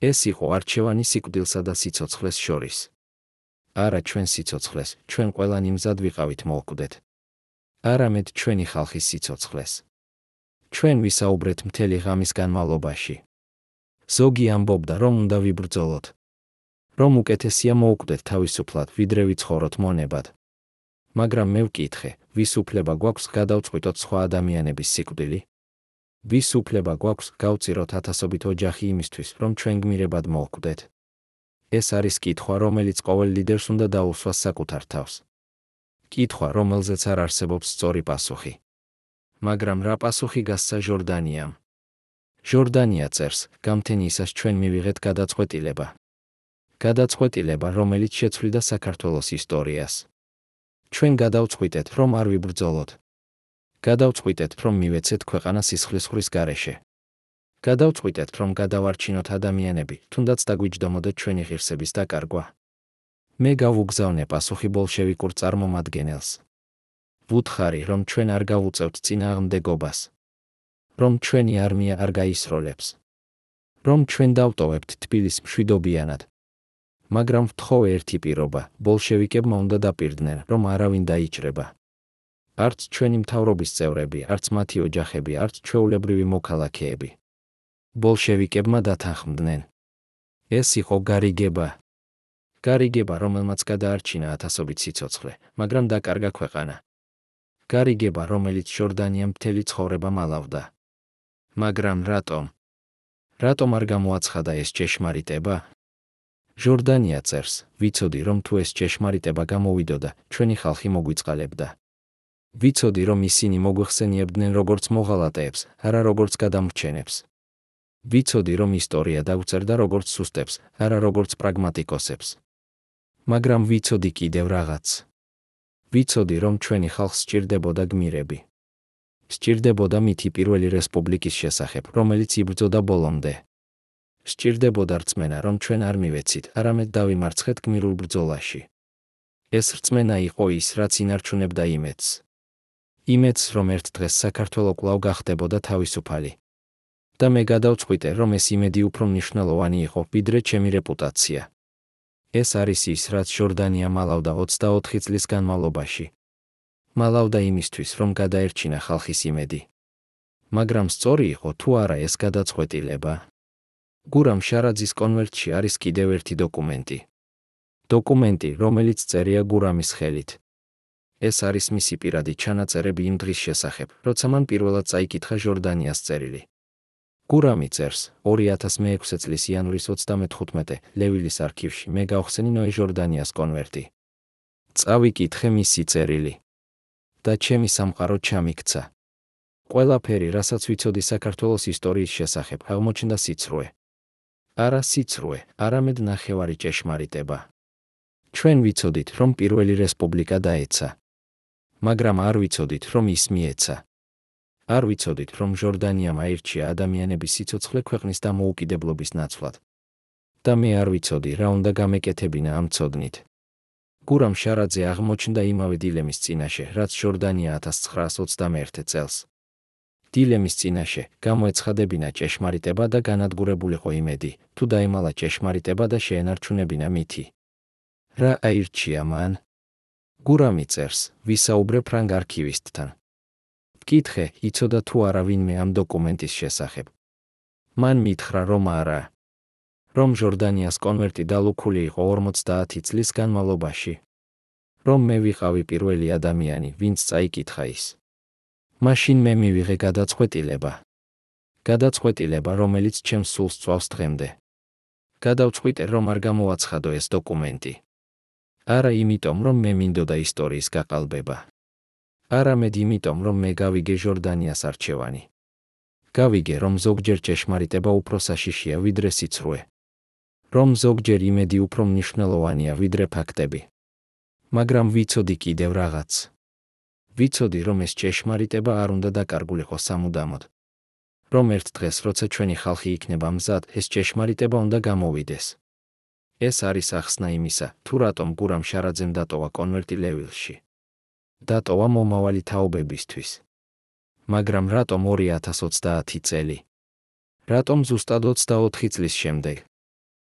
ეს იყო არჩევანი სიკვდილსა და სიცოცხლეს შორის. არა ჩვენ სიცოცხლეს, ჩვენ ყველანი მზად ვიყავით მოვკვდეთ. არამედ ჩვენი ხალხის სიცოცხლეს. ჩვენ ვისაუბრეთ მთელი ღამის განმავლობაში. ზოგი ამბობდა, რომ უნდა ვიბრძოლოთ. რომ უკეთესია მოუკვდეთ თავისუფლად, ვიდრე ვიცხოვროთ მონებად. მაგრამ მე ვკითხე, ვის უფლება გვაქვს გადავწყვიტოთ სხვა ადამიანების სიკვდილი? ვის უფლება გვაქვს გავწიროთ ათასობით ოჯახი იმისთვის, რომ ჩვენ გმირებად მოვკვდეთ? ეს არის კითხვა, რომელიც ყოველ ლიდერს უნდა დაუსვას საკუთარ თავს. კითხვა, რომელზეც არ არსებობს სწორი პასუხი. მაგრამ რა პასუხი გასცა ჟორდანიამ? ჟორდანია წერს, გამთენიისას ჩვენ მივიღეთ გადაწყვეტილება. გადაწყვეტილება, რომელიც შეცვლიდა საქართველოს ისტორიას. ჩვენ გადავწყვიტეთ, რომ არ ვიბრძოლოთ. გადავწყვიტეთ, რომ მივეცეთ ქვეყანა სისხლისღვრის გარეშე. გადავწყვიტეთ, რომ გადავარჩინოთ ადამიანები, თუნდაც დაგვიჯდომოდა ჩვენი ღირსების დაკარგვა. მე გავუგზავნე პასუხი ბოლშევიკურ წარმომადგენელს. ვუთხარი, რომ ჩვენ არ გავუწევთ წინააღმდეგობას. რომ ჩვენი არმია არ გაისროლებს. რომ ჩვენ დავტოვებთ თბილისს მშვიდობიანად. მაგრამ ვთხოვე ერთი პირობა, ბოლშევიკებმა უნდა დაპირდნენ, რომ არავინ დაიჭრება. არც ჩვენი მთავრობის წევრები, არც მათი ოჯახები, არც ჩვეულებრივი მოქალაქეები. ბოლშევიკებმა დათანხმდნენ. ეს იყო გარიგება. გარიგება, რომელმაც გადაარჩინა ათასობით სიცოცხლე, მაგრამ დაკარგა ქვეყანა. გარიგება, რომელიც ჟორდანიამ მთელი ცხოვრება მალავდა. მაგრამ რატომ? რატომ არ გამოაცხადა ეს ჭეშმარიტება? ჟორდანია წერს, ვიცოდი, რომ თუ ეს ჭეშმარიტება გამოვიდოდა, ჩვენი ხალხი მოგვიწყალებდა. ვიცოდი, რომ ისინი მოგვეხსენიებდნენ როგორც მოღალატეებს, არა როგორც გადამრჩენებს. ვიცოდი, რომ ისტორია დაგვწერდა როგორც სუსტებს, არა როგორც პრაგმატიკოსებს. მაგრამ ვიცოდი კიდევ რაღაც. ვიცოდი, რომ ჩვენი ხალხს სჭირდებოდა გმირები. სჭირდებოდა მითი პირველი რესპუბლიკის შესახებ, რომელიც იბრძოდა ბოლომდე. სჭირდებოდა რწმენა, რომ ჩვენ არ მივეცით, არამედ დავიმარცხეთ გმირულ ბრძოლაში. ეს რწმენა იყო ის, რაც ინარჩუნებდა იმედს. იმედს, რომ ერთ დღეს საქართველო კვლავ გახდებოდა თავისუფალი. და მე გადავწყვიტე, რომ ეს იმედი უფრო მნიშვნელოვანი იყო, ვიდრე ჩემი რეპუტაცია. ეს არის ის, რაც ჟორდანია მალავდა 24 წლის განმავლობაში. მალავდა იმისთვის, რომ გადაერჩინა ხალხის იმედი. მაგრამ სწორი იყო თუ არა ეს გადაწყვეტილება? გურამ შარაძის კონვერტში არის კიდევ ერთი დოკუმენტი. დოკუმენტი, რომელიც წერია გურამის ხელით. ეს არის მისი პირადი ჩანაწერები იმ დღის შესახებ, როცა მან პირველად წაიკითხა ჟორდანიას წერილი. გურამი წერს, 2006 წლის იანვრის 35 ლევილის არქივში მე გავხსენი ნოე ჟორდანიას კონვერტი. წავიკითხე მისი წერილი. და ჩემი სამყარო ჩამიქცა. ყველაფერი, რასაც ვიცოდი საქართველოს ისტორიის შესახებ, აღმოჩნდა სიცრუე. არა სიცრუე, არამედ ნახევარი ჭეშმარიტება. ჩვენ ვიცოდით, რომ პირველი რესპუბლიკა დაეცა. მაგრამ არ ვიცოდით, რომ ის მიეცა. არ ვიცოდით, რომ ჟორდანიამ აირჩია ადამიანების სიცოცხლე ქვეყნის დამოუკიდებლობის ნაცვლად. და მე არ ვიცოდი, რა უნდა გამეკეთებინა ამ ცოდნით. გურამ შარაძე აღმოჩნდა იმავე დილემის წინაშე, რაც ჟორდანია 1921 წელს. დილემის წინაშე გამოეცხადებინა ჭეშმარიტება და განადგურებულიყო იმედი, თუ დაემალა ჭეშმარიტება და შეენარჩუნებინა მითი. რა აირჩია მან? გურამი წერს, ვისაუბრე ფრანგ არქივისტთან. ვკითხე, იცოდა თუ არა ვინმე ამ დოკუმენტის შესახებ. მან მითხრა, რომ არა. რომ ჟორდანიას კონვერტი დალუქული იყო 50 წლის განმავლობაში. რომ მე ვიყავი პირველი ადამიანი, ვინც წაიკითხა ის. მაშინ მე მივიღე გადაწყვეტილება. გადაწყვეტილება, რომელიც ჩემს სულს წვავს დღემდე. გადავწყვიტე, რომ არ გამოაცხადო ეს დოკუმენტი. არა იმიტომ, რომ მე მინდოდა ისტორიის გაყალბება. არამედ იმიტომ, რომ მე გავიგე ჟორდანიას არჩევანი. გავიგე, რომ ზოგჯერ ჭეშმარიტება უფრო საშიშია ვიდრე სიცრუე. რომ ზოგჯერ იმედი უფრო მნიშვნელოვანია ვიდრე ფაქტები. მაგრამ ვიცოდი კიდევ რაღაც. ვიცოდი, რომ ეს ჭეშმარიტება არ უნდა დაკარგულიყო სამუდამოდ. რომ ერთ დღეს, როცა ჩვენი ხალხი იქნება მზად, ეს ჭეშმარიტება უნდა გამოვიდეს. ეს არის ახსნა იმისა, თუ რატომ გურამ შარაძემ დატოვა კონვერტი ლევილში. დატოვა მომავალი თაობებისთვის. მაგრამ რატომ 2030 წელი? რატომ ზუსტად 24 წლის შემდეგ?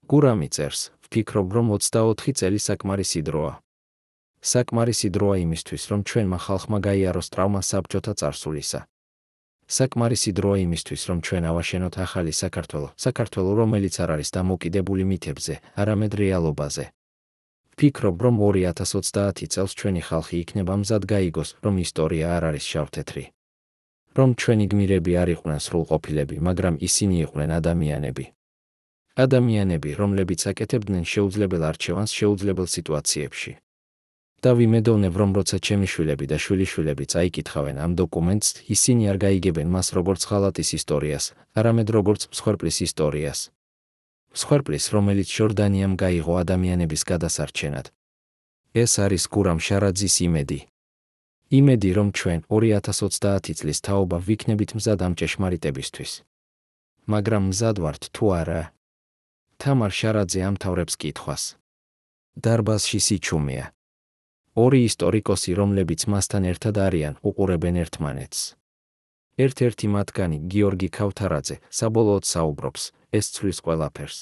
გურამი წერს, ვფიქრობ, რომ 24 წელი საკმარისი დროა. საკმარისი დროა იმისთვის, რომ ჩვენმა ხალხმა გაიაროს ტრავმა საბჭოთა წარსულისა. საკმარისი დროა იმისთვის, რომ ჩვენ ავაშენოთ ახალი საქართველო, რომელიც არ არის დამოკიდებული მითებზე, არამედ რეალობაზე. ვფიქრობ, რომ 2030 წელს ჩვენი ხალხი იქნება მზად გაიგოს, რომ ისტორია არ არის შავ-თეთრი. რომ ჩვენი გმირები არ იყვნენ სრულყოფილები, მაგრამ ისინი იყვნენ ადამიანები. ადამიანები, რომლებიც აკეთებდნენ შეუძლებელ არჩევანს შეუძლებელ სიტუაციებში. და ვიმედოვნებ, რომ როცა ჩემი შვილები და შვილიშვილები წაიკითხავენ ამ დოკუმენტს, ისინი არ გაიგებენ მას როგორც ღალატის ისტორიას, არამედ როგორც მსხვერპლის ისტორიას. მსხვერპლის, რომელიც ჟორდანიამ გაიღო ადამიანების გადასარჩენად. ეს არის გურამ შარაძის იმედი. იმედი, რომ ჩვენ 2030 წლის თაობა ვიქნებით მზად ამ ჭეშმარიტებისთვის. მაგრამ მზად ვართ თუ არა? თამარ შარაძე ამთავრებს კითხვას. დარბაზში სიჩუმეა. ორი ისტორიკოსი, რომლებიც მასთან ერთად არიან, უყურებენ ერთმანეთს. ერთ-ერთი მათგანი, გიორგი ქავთარაძე, საბოლოოდ საუბრობს, ეს ცვლის ყველაფერს.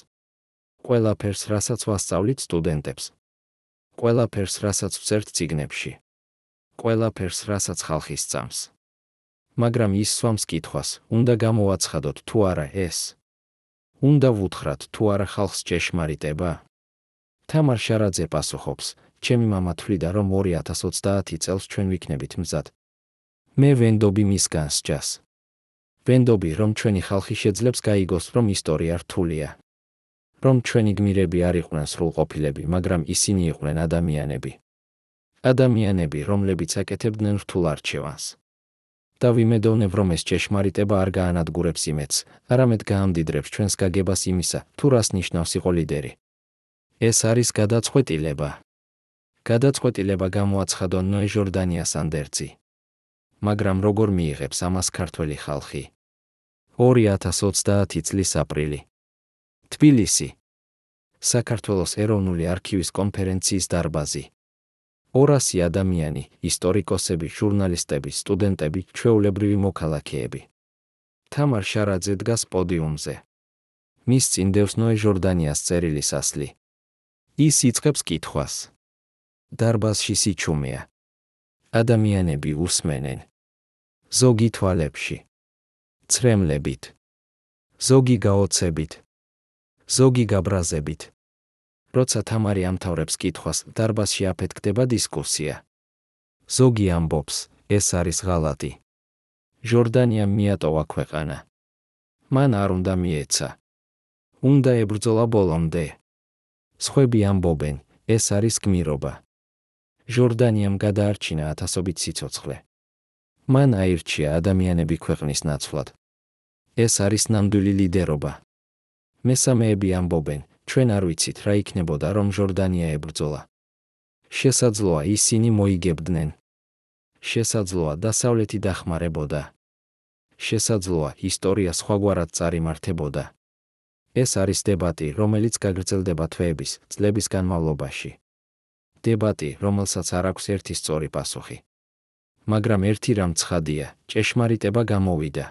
ყველაფერს, რასაც ვასწავლით სტუდენტებს. ყველაფერს, რასაც ვწერთ წიგნებში. ყველაფერს, რასაც ხალხი სწამს. მაგრამ ის სვამს კითხვას, უნდა გამოვაცხადოთ თუ არა ეს? უნდა ვუთხრათ თუ არა ხალხს ჭეშმარიტება? თამარ შარაძე პასუხობს, ჩემი მამა თვლიდა, რომ 2030 წელს ჩვენ ვიქნებით მზად. მე ვენდობი მის განსჯას. ვენდობი, რომ ჩვენი ხალხი შეძლებს გაიგოს, რომ ისტორია რთულია. რომ ჩვენი გმირები არ იყვნენ სრულყოფილები, მაგრამ ისინი იყვნენ ადამიანები. ადამიანები, რომლებიც აკეთებდნენ რთულ არჩევანს. და ვიმედოვნებ, რომ ეს ჭეშმარიტება არ გაანადგურებს იმედს, არამედ გაამდიდრებს ჩვენს გაგებას იმისა, თუ რას ნიშნავს იყო ლიდერი. ეს არის გადაწყვეტილება. გადაწყვეტილება გამოაცხადონ ნოე ჟორდანიას ანდერძი. მაგრამ როგორ მიიღებს ამას ქართველი ხალხი? 2030 წლის აპრილი. თბილისი. საქართველოს ეროვნული არქივის კონფერენციის დარბაზი. 200 ადამიანი, ისტორიკოსები, ჟურნალისტები, სტუდენტები, ჩვეულებრივი მოქალაქეები. თამარ შარაძე დგას პოდიუმზე. მის წინ დევს ნოე ჟორდანიას წერილის ასლი. ის იწყებს კითხვას. დარბაზში სიჩუმეა. ადამიანები უსმენენ. ზოგი თვალებში. ცრემლებით. ზოგი გაოცებით. ზოგი გაბრაზებით. როცა თამარი ამთავრებს კითხვას, დარბაზში აფეთქდება დისკუსია. ზოგი ამბობს, ეს არის ღალატი. ჟორდანიამ მიატოვა ქვეყანა. მან არ უნდა მიეცა. უნდა ებრძოლა ბოლომდე. სხვები ამბობენ, ეს არის გმირობა. ჟორდანიამ გადაარჩინა ათასობით სიცოცხლე. მან აირჩია ადამიანები ქვეყნის ნაცვლად. ეს არის ნამდვილი ლიდერობა. მესამეები ამბობენ, ჩვენ არ ვიცით რა იქნებოდა, რომ ჟორდანია ებრძოლა. შესაძლოა ისინი მოიგებდნენ. შესაძლოა დასავლეთი დახმარებოდა. შესაძლოა ისტორია სხვაგვარად წარიმართებოდა. ეს არის დებატი, რომელიც გაგრძელდება თვეების, წლების განმავლობაში. დებატი, რომელსაც არ აქვს ერთი სწორი პასუხი. მაგრამ ერთი რამ ცხადია, ჭეშმარიტება გამოვიდა.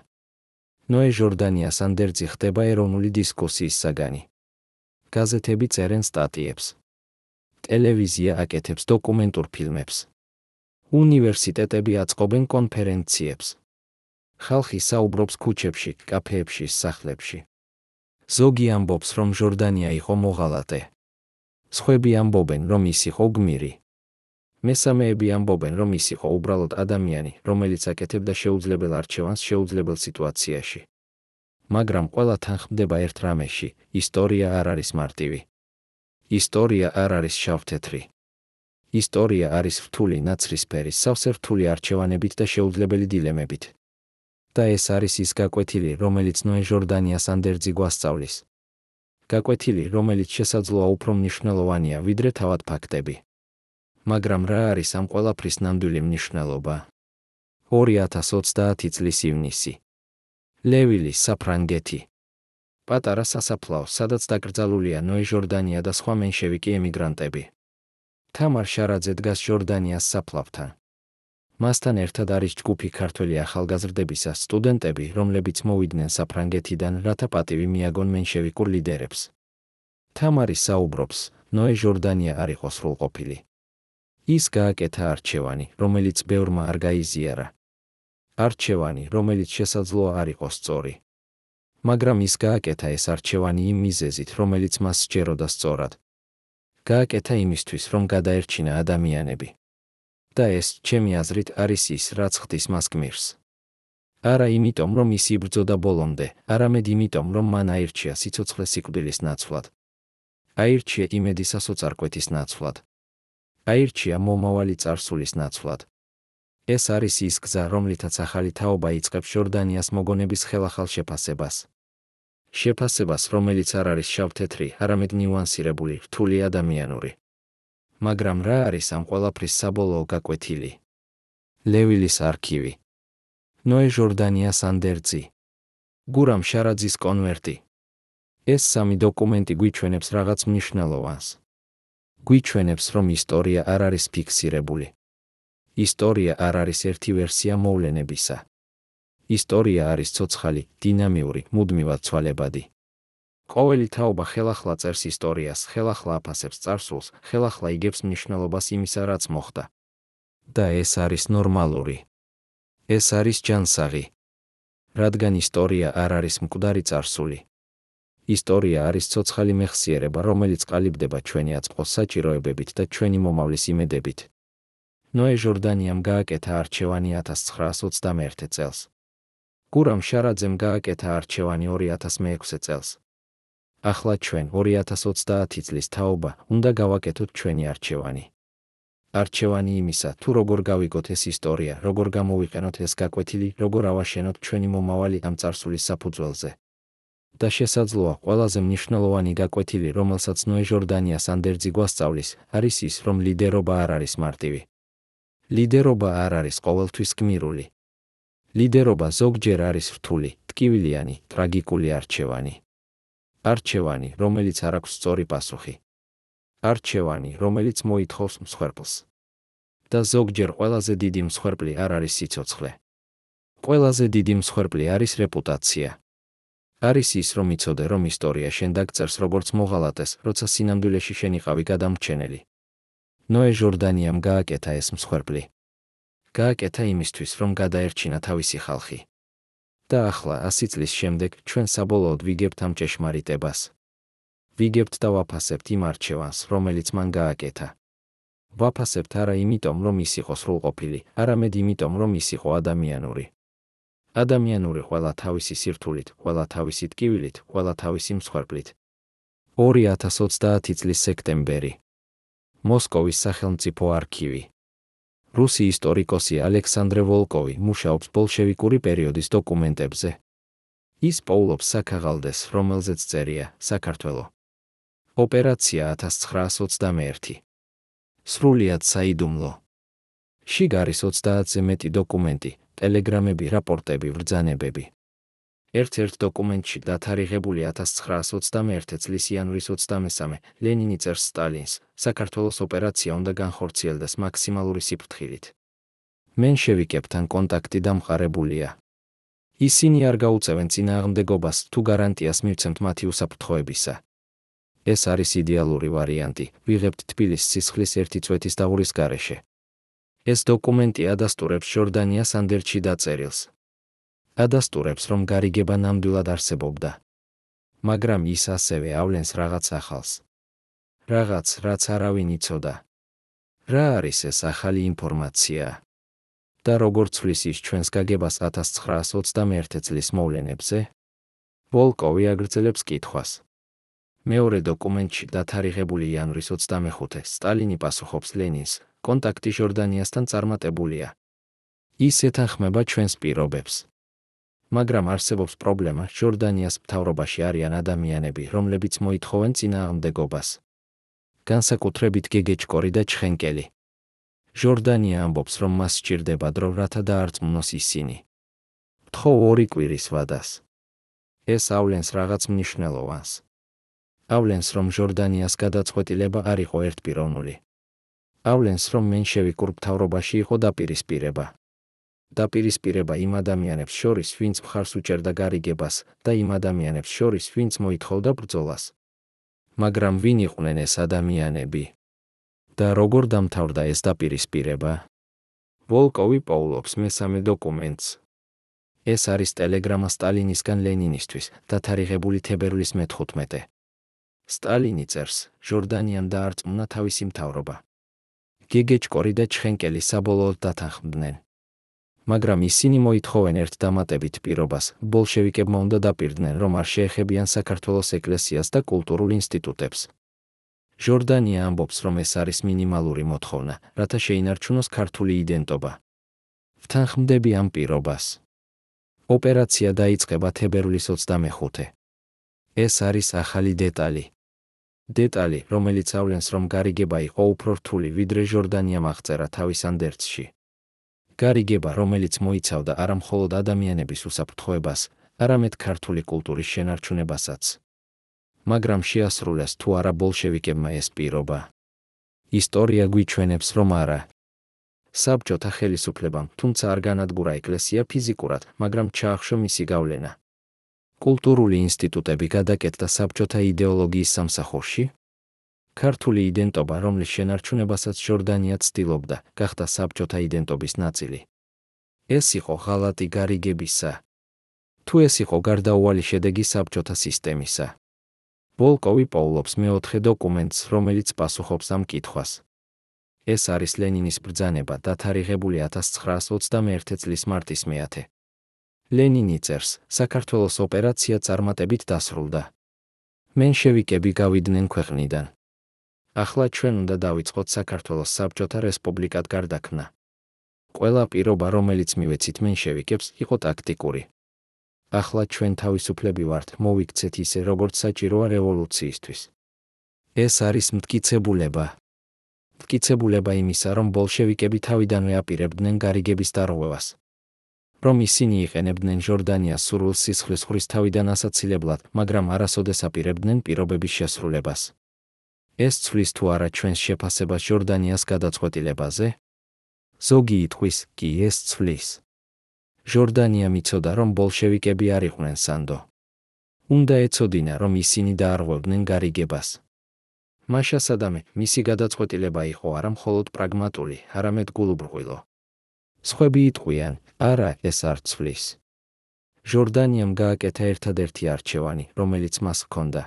ნოე ჟორდანიას ანდერძი ხდება ეროვნული დისკუსიის საგანი. გაზეთები წერენ სტატიებს. ტელევიზია აკეთებს დოკუმენტურ ფილმებს. უნივერსიტეტები აწყობენ კონფერენციებს. ხალხი საუბრობს ქუჩებში, კაფეებში, სახლებში. ზოგი ამბობს, რომ ჟორდანია იყო მოღალატე. სხვები ამბობენ, რომ ის იყო გმირი. მესამეები ამბობენ, რომ ის იყო უბრალოდ ადამიანი, რომელიც აკეთებდა შეუძლებელ არჩევანს შეუძლებელ სიტუაციაში. მაგრამ ყველა თანხმდება ერთ რამეში, ისტორია არ არის მარტივი. ისტორია არ არის შავ-თეთრი. ისტორია არის რთული ნაცრისფერი, სავსე რთული არჩევანებით და შეუძლებელი დილემებით. და ეს არის ის გაკვეთილი, რომელიც ნოე ჟორდანიას ანდერძი გვასწავლის. გაკვეთილი, რომელიც შესაძლოა უფრო მნიშვნელოვანია, ვიდრე თავად ფაქტები. მაგრამ რა არის ამ ყველაფრის ნამდვილი მნიშვნელობა? 2030 წლის ივნისი. ლევილი, საფრანგეთი. პატარა სასაფლაო, სადაც დაკრძალულია ნოე ჟორდანია და სხვა მენშევიკი ემიგრანტები. თამარ შარაძე დგას ჟორდანიას საფლავთან. მასთან ერთად არის ჯგუფი ქართველი ახალგაზრდებისა სტუდენტები, რომლებიც მოვიდნენ საფრანგეთიდან, რათა პატივი მიაგონ მენშევიკურ ლიდერებს. თამარი საუბრობს, ნოე ჟორდანია არ იყო სრულყოფილი. ის გააკეთა არჩევანი, რომელიც ბევრმა არ გაიზიარა. არჩევანი, რომელიც შესაძლოა არ იყოს სწორი. მაგრამ ის გააკეთა ეს არჩევანი იმ მიზეზით, რომელიც მას სჯეროდა სწორად. გააკეთა იმისთვის, რომ გადაერჩინა ადამიანები. და ეს, ჩემი აზრით, არის ის, რაც ხდის მას გმირს. არა იმიტომ, რომ ის იბრძოდა ბოლომდე, არამედ იმიტომ, რომ მან აირჩია სიცოცხლე სიკვდილის ნაცვლად. აირჩია იმედი სასოწარკვეთის ნაცვლად. აირჩია მომავალი წარსულის ნაცვლად. ეს არის ის გზა, რომლითაც ახალი თაობა იწყებს ჟორდანიას მოგონების ხელახალ შეფასებას. შეფასებას, რომელიც არ არის შავ-თეთრი, არამედ ნიუანსირებული, რთული ადამიანური. მაგრამ რა არის ამ ყველაფრის საბოლოო გაკვეთილი? ლევილის არქივი. ნოე ჟორდანიას ანდერძი. გურამ შარაძის კონვერტი. ეს სამი დოკუმენტი გვიჩვენებს რაღაც მნიშვნელოვანს. გვიჩვენებს, რომ ისტორია არ არის ფიქსირებული. ისტორია არ არის ერთი ვერსია მოვლენებისა. ისტორია არის ცოცხალი, დინამიური, მუდმივად ცვალებადი. ყოველი თაობა ხელახლა წერს ისტორიას, ხელახლა აფასებს წარსულს, ხელახლა იგებს მნიშვნელობას იმისა, რაც მოხდა. და ეს არის ნორმალური. ეს არის ჯანსაღი. რადგან ისტორია არ არის მკვდარი წარსული. ისტორია არის ცოცხალი მეხსიერება, რომელიც ყალიბდება ჩვენი აწმყოს საჭიროებებით და ჩვენი მომავლის იმედებით. ნოე ჟორდანიამ გააკეთა არჩევანი 1921 წელს. გურამ შარაძემ გააკეთა არჩევანი 2006 წელს. ახლა ჩვენ 2030 წლის თაობა უნდა გავაკეთოთ ჩვენი არჩევანი. არჩევანი იმისა, თუ როგორ გავიგოთ ეს ისტორია, როგორ გამოვიყენოთ ეს გაკვეთილი, როგორ ავაშენოთ ჩვენი მომავალი ამ წარსულის საფუძველზე. და შესაძლოა ყველაზე მნიშვნელოვანი გაკვეთილი, რომელსაც ნოე ჟორდანიას ანდერძი გვასწავლის, არის ის, რომ ლიდერობა არ არის მარტივი. ლიდერობა არ არის ყოველთვის გმირული. ლიდერობა ზოგჯერ არის რთული, ტკივილიანი, ტრაგიკული არჩევანი. არჩევანი, რომელიც არ აქვს სწორი პასუხი. არჩევანი, რომელიც მოითხოვს მსხვერპლს. და ზოგჯერ ყველაზე დიდი მსხვერპლი არ არის სიცოცხლე. ყველაზე დიდი მსხვერპლი არის რეპუტაცია. არის ის, რომ იცოდე, რომ ისტორია შენ დაგწერს როგორც მოღალატეს, როცა სინამდვილეში შენ იყავი გადამრჩენელი. ნოე ჟორდანიამ გააკეთა ეს მსხვერპლი. გააკეთა იმისთვის, რომ გადაერჩინა თავისი ხალხი. და ახლა 100 წლის შემდეგ ჩვენ საბოლოოდ ვიგებთ ამ ჭეშმარიტებას. ვიგებთ და ვაფასებთ იმ არჩევანს, რომელიც მან გააკეთა. ვაფასებთ არა იმიტომ, რომ ის იყო სრულყოფილი, არამედ იმიტომ, რომ ის იყო ადამიანური. ადამიანური ყველა თავისი სირთულით, ყველა თავისი ტკივილით, ყველა თავისი მსხვერპლით. 2030 წლის სექტემბერი. მოსკოვის სახელმწიფო არქივი. რუსი ისტორიკოსი ალექსანდრე ვოლკოვი მუშაობს ბოლშევიკური პერიოდის დოკუმენტებზე. ის პოულობს საქაღალდეს, რომელზეც წერია საქართველო. ოპერაცია 1921. სრულიად საიდუმლო. შიგ არის 30-ზე მეტი დოკუმენტი, ტელეგრამები, რაპორტები, ბრძანებები. ერთ-ერთ დოკუმენტში დათარიღებული 1921 წლის იანვრის 23 ლენინი წერს სტალინს, საქართველოს ოპერაცია უნდა განხორციელდეს მაქსიმალური სიფრთხილით. მენშევიკებთან კონტაქტი დამყარებულია. ისინი არ გაუწევენ წინააღმდეგობას თუ გარანტიას მივცემთ მათი უსაფრთხოებისა. ეს არის იდეალური ვარიანტი, ვიღებთ თბილისს სისხლის ერთი წვეთის დაღურის გარეშე. ეს დოკუმენტი ადასტურებს ჟორდანიას ანდერძში დაწერილს. ადასტურებს, რომ გარიგება ნამდვილად არსებობდა. მაგრამ ის ასევე ავლენს რაღაც ახალს. რაღაც, რაც არავინ იცოდა. რა არის ეს ახალი ინფორმაცია? და როგორ ცვლის ის ჩვენს გაგებას 1921 წლის მოვლენებზე? ვოლკოვი აგრძელებს კითხვას. მეორე დოკუმენტში დათარიღებული იანვრის 25 სტალინი პასუხობს ლენინს, კონტაქტი ჟორდანიასთან წარმატებულია. ის ეთანხმება ჩვენს პირობებს. მაგრამ არსებობს პრობლემა, ჟორდანიას მთავრობაში არიან ადამიანები, რომლებიც მოითხოვენ წინააღმდეგობას. განსაკუთრებით გეგეჭკორი და ჩხენკელი. ჟორდანია ამბობს, რომ მას სჭირდება დრო, რათა დაარწმუნოს ისინი. ვთხოვ 2 კვირის ვადას. ეს ავლენს რაღაც მნიშვნელოვანს. ავლენს, რომ ჟორდანიას გადაწყვეტილება არ იყო ერთპიროვნული. ავლენს, რომ მენშევიკურ მთავრობაში იყო დაპირისპირება. დაპირისპირება იმ ადამიანებს შორის, ვინც მხარს უჭერდა გარიგებას, და იმ ადამიანებს შორის, ვინც მოითხოვდა ბრძოლას. მაგრამ ვინ იყვნენ ეს ადამიანები? და როგორ დამთავრდა ეს დაპირისპირება? ვოლკოვი პოულობს მესამე დოკუმენტს. ეს არის ტელეგრამა სტალინისგან ლენინისთვის, დათარიღებული თებერვლის მე-15. სტალინი წერს, ჟორდანიამ დაარწმუნა თავისი მთავრობა. გეგეჭკორი და ჩხენკელი საბოლოოდ დათანხმდნენ. მაგრამ ისინი მოითხოვენ ერთ დამატებით პირობას, ბოლშევიკებმა უნდა დაპირდნენ, რომ არ შეეხებიან საქართველოს ეკლესიას და კულტურულ ინსტიტუტებს. ჟორდანია ამბობს, რომ ეს არის მინიმალური მოთხოვნა, რათა შეინარჩუნოს ქართული იდენტობა. ვთანხმდები ამ პირობას. ოპერაცია დაიწყება თებერვლის 25. ეს არის ახალი დეტალი. დეტალი, რომელიც ავლენს, რომ გარიგება იყო უფრო რთული, ვიდრე ჟორდანიამ აღწერა თავის ანდერძში. გარიგება, რომელიც მოიცავდა არა მხოლოდ ადამიანების უსაფრთხოებას, არამედ ქართული კულტურის შენარჩუნებასაც. მაგრამ შეასრულეს თუ არა ბოლშევიკებმა ეს პირობა. ისტორია გვიჩვენებს, რომ არა. საბჭოთა ხელისუფლებამ, თუმცა არ განადგურა ეკლესია ფიზიკურად, მაგრამ ჩაახშო მისი გავლენა. კულტურული ინსტიტუტები გადაკეთდა საბჭოთა იდეოლოგიის სამსახურში. ქართული იდენტობა, რომლის შენარჩუნებასაც ჟორდანია ცდილობდა, გახდა საბჭოთა იდენტობის ნაწილი. ეს იყო ღალატი გარიგებისა. თუ ეს იყო გარდაუვალი შედეგი საბჭოთა სისტემისა. ვოლკოვი პოულობს მეოთხე დოკუმენტს, რომელიც პასუხობს ამ კითხვას. ეს არის ლენინის ბრძანება, დათარიღებული 1921 წლის მარტის მე-10. ლენინი წერს, საქართველოს ოპერაცია წარმატებით დასრულდა. მენშევიკები გავიდნენ ქვეყნიდან. ახლა ჩვენ უნდა დავიწყოთ საქართველოს საბჭოთა რესპუბლიკად გარდაქმნა. ყველა პირობა, რომელიც მივეცით მენშევიკებს, იყო ტაქტიკური. ახლა ჩვენ თავისუფლები ვართ, მოვიქცეთ ისე, როგორც საჭიროა რევოლუციისთვის. ეს არის მტკიცებულება. მტკიცებულება იმისა, რომ ბოლშევიკები თავიდანვე აპირებდნენ გარიგების დარღვევას. რომ ისინი იყენებდნენ ჟორდანიას სურვილ სისხლის თავიდან ასაცილებლად, მაგრამ არასოდეს აპირებდნენ პირობების შესრულებას. ეს ცვლის თუ არა ჩვენს შეფასებას ჟორდანიას გადაწყვეტილებაზე? ზოგი იტყვის, კი ეს ცვლის. ჟორდანიამ იცოდა, რომ ბოლშევიკები არ იყვნენ სანდო. უნდა ეცოდინა, რომ ისინი დაარღვევდნენ გარიგებას. მაშა სადამე, მისი გადაწყვეტილება იყო არა მხოლოდ პრაგმატული, არამედ გულუბრყვილო. სხვები იტყვიან, არა, ეს არ ცვლის. ჟორდანიამ გააკეთა ერთადერთი არჩევანი, რომელიც მას ჰქონდა.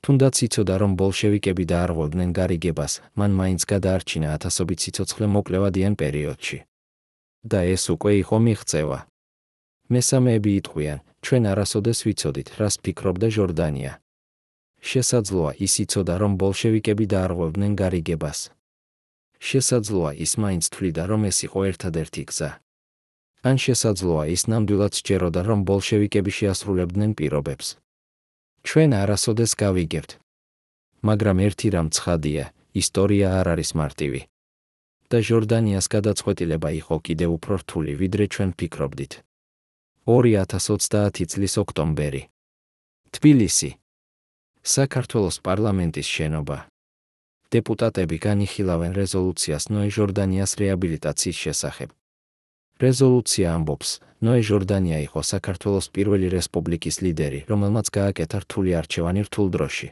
თუნდაც იცოდა, რომ ბოლშევიკები დაარღვევდნენ გარიგებას, მან მაინც გადაარჩინა ათასობით სიცოცხლე მოკლევადიან პერიოდში. და ეს უკვე იყო მიღწევა. მესამეები იტყვიან, ჩვენ არასოდეს ვიცოდით, რას ფიქრობდა ჟორდანია. შესაძლოა ის იცოდა, რომ ბოლშევიკები დაარღვევდნენ გარიგებას. შესაძლოა ის მაინც თვლიდა, რომ ეს იყო ერთადერთი გზა. ან შესაძლოა ის ნამდვილად სჯეროდა, რომ ბოლშევიკები შეასრულებდნენ პირობებს. ჩვენ არასოდეს გავიგებთ. მაგრამ ერთი რამ ცხადია, ისტორია არ არის მარტივი. და ჟორდანიას გადაწყვეტილება იყო კიდევ უფრო რთული, ვიდრე ჩვენ ფიქრობდით. 2030 წლის ოქტომბერი. თბილისი. საქართველოს პარლამენტის შენობა. დეპუტატები განიხილავენ რეზოლუციას ნოე ჟორდანიას რეაბილიტაციის შესახებ. რეზოლუცია ამბობს, ნოე ჟორდანია იყო საქართველოს პირველი რესპუბლიკის ლიდერი, რომელმაც გააკეთა რთული არჩევანი რთულ დროში.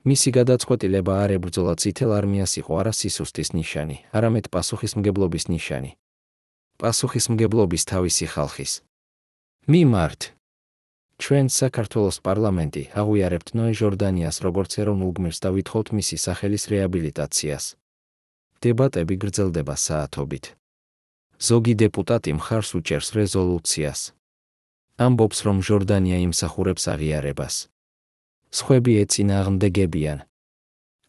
მისი გადაწყვეტილება არ ებრძოლა წითელ არმიას იყო არა სისუსტის ნიშანი, არამედ პასუხისმგებლობის ნიშანი. პასუხისმგებლობის თავისი ხალხის მიმართ. ჩვენ საქართველოს პარლამენტი აღვიარებთ ნოე ჟორდანიას როგორც ეროვნულ გმირს და ვითხოვთ მისი სახელის რეაბილიტაციას. დებატები გრძელდება საათობით. ზოგი დეპუტატი მხარს უჭერს რეზოლუციას. ამბობს, რომ ჟორდანია იმსახურებს აღიარებას. სხვები ეწინააღმდეგებიან.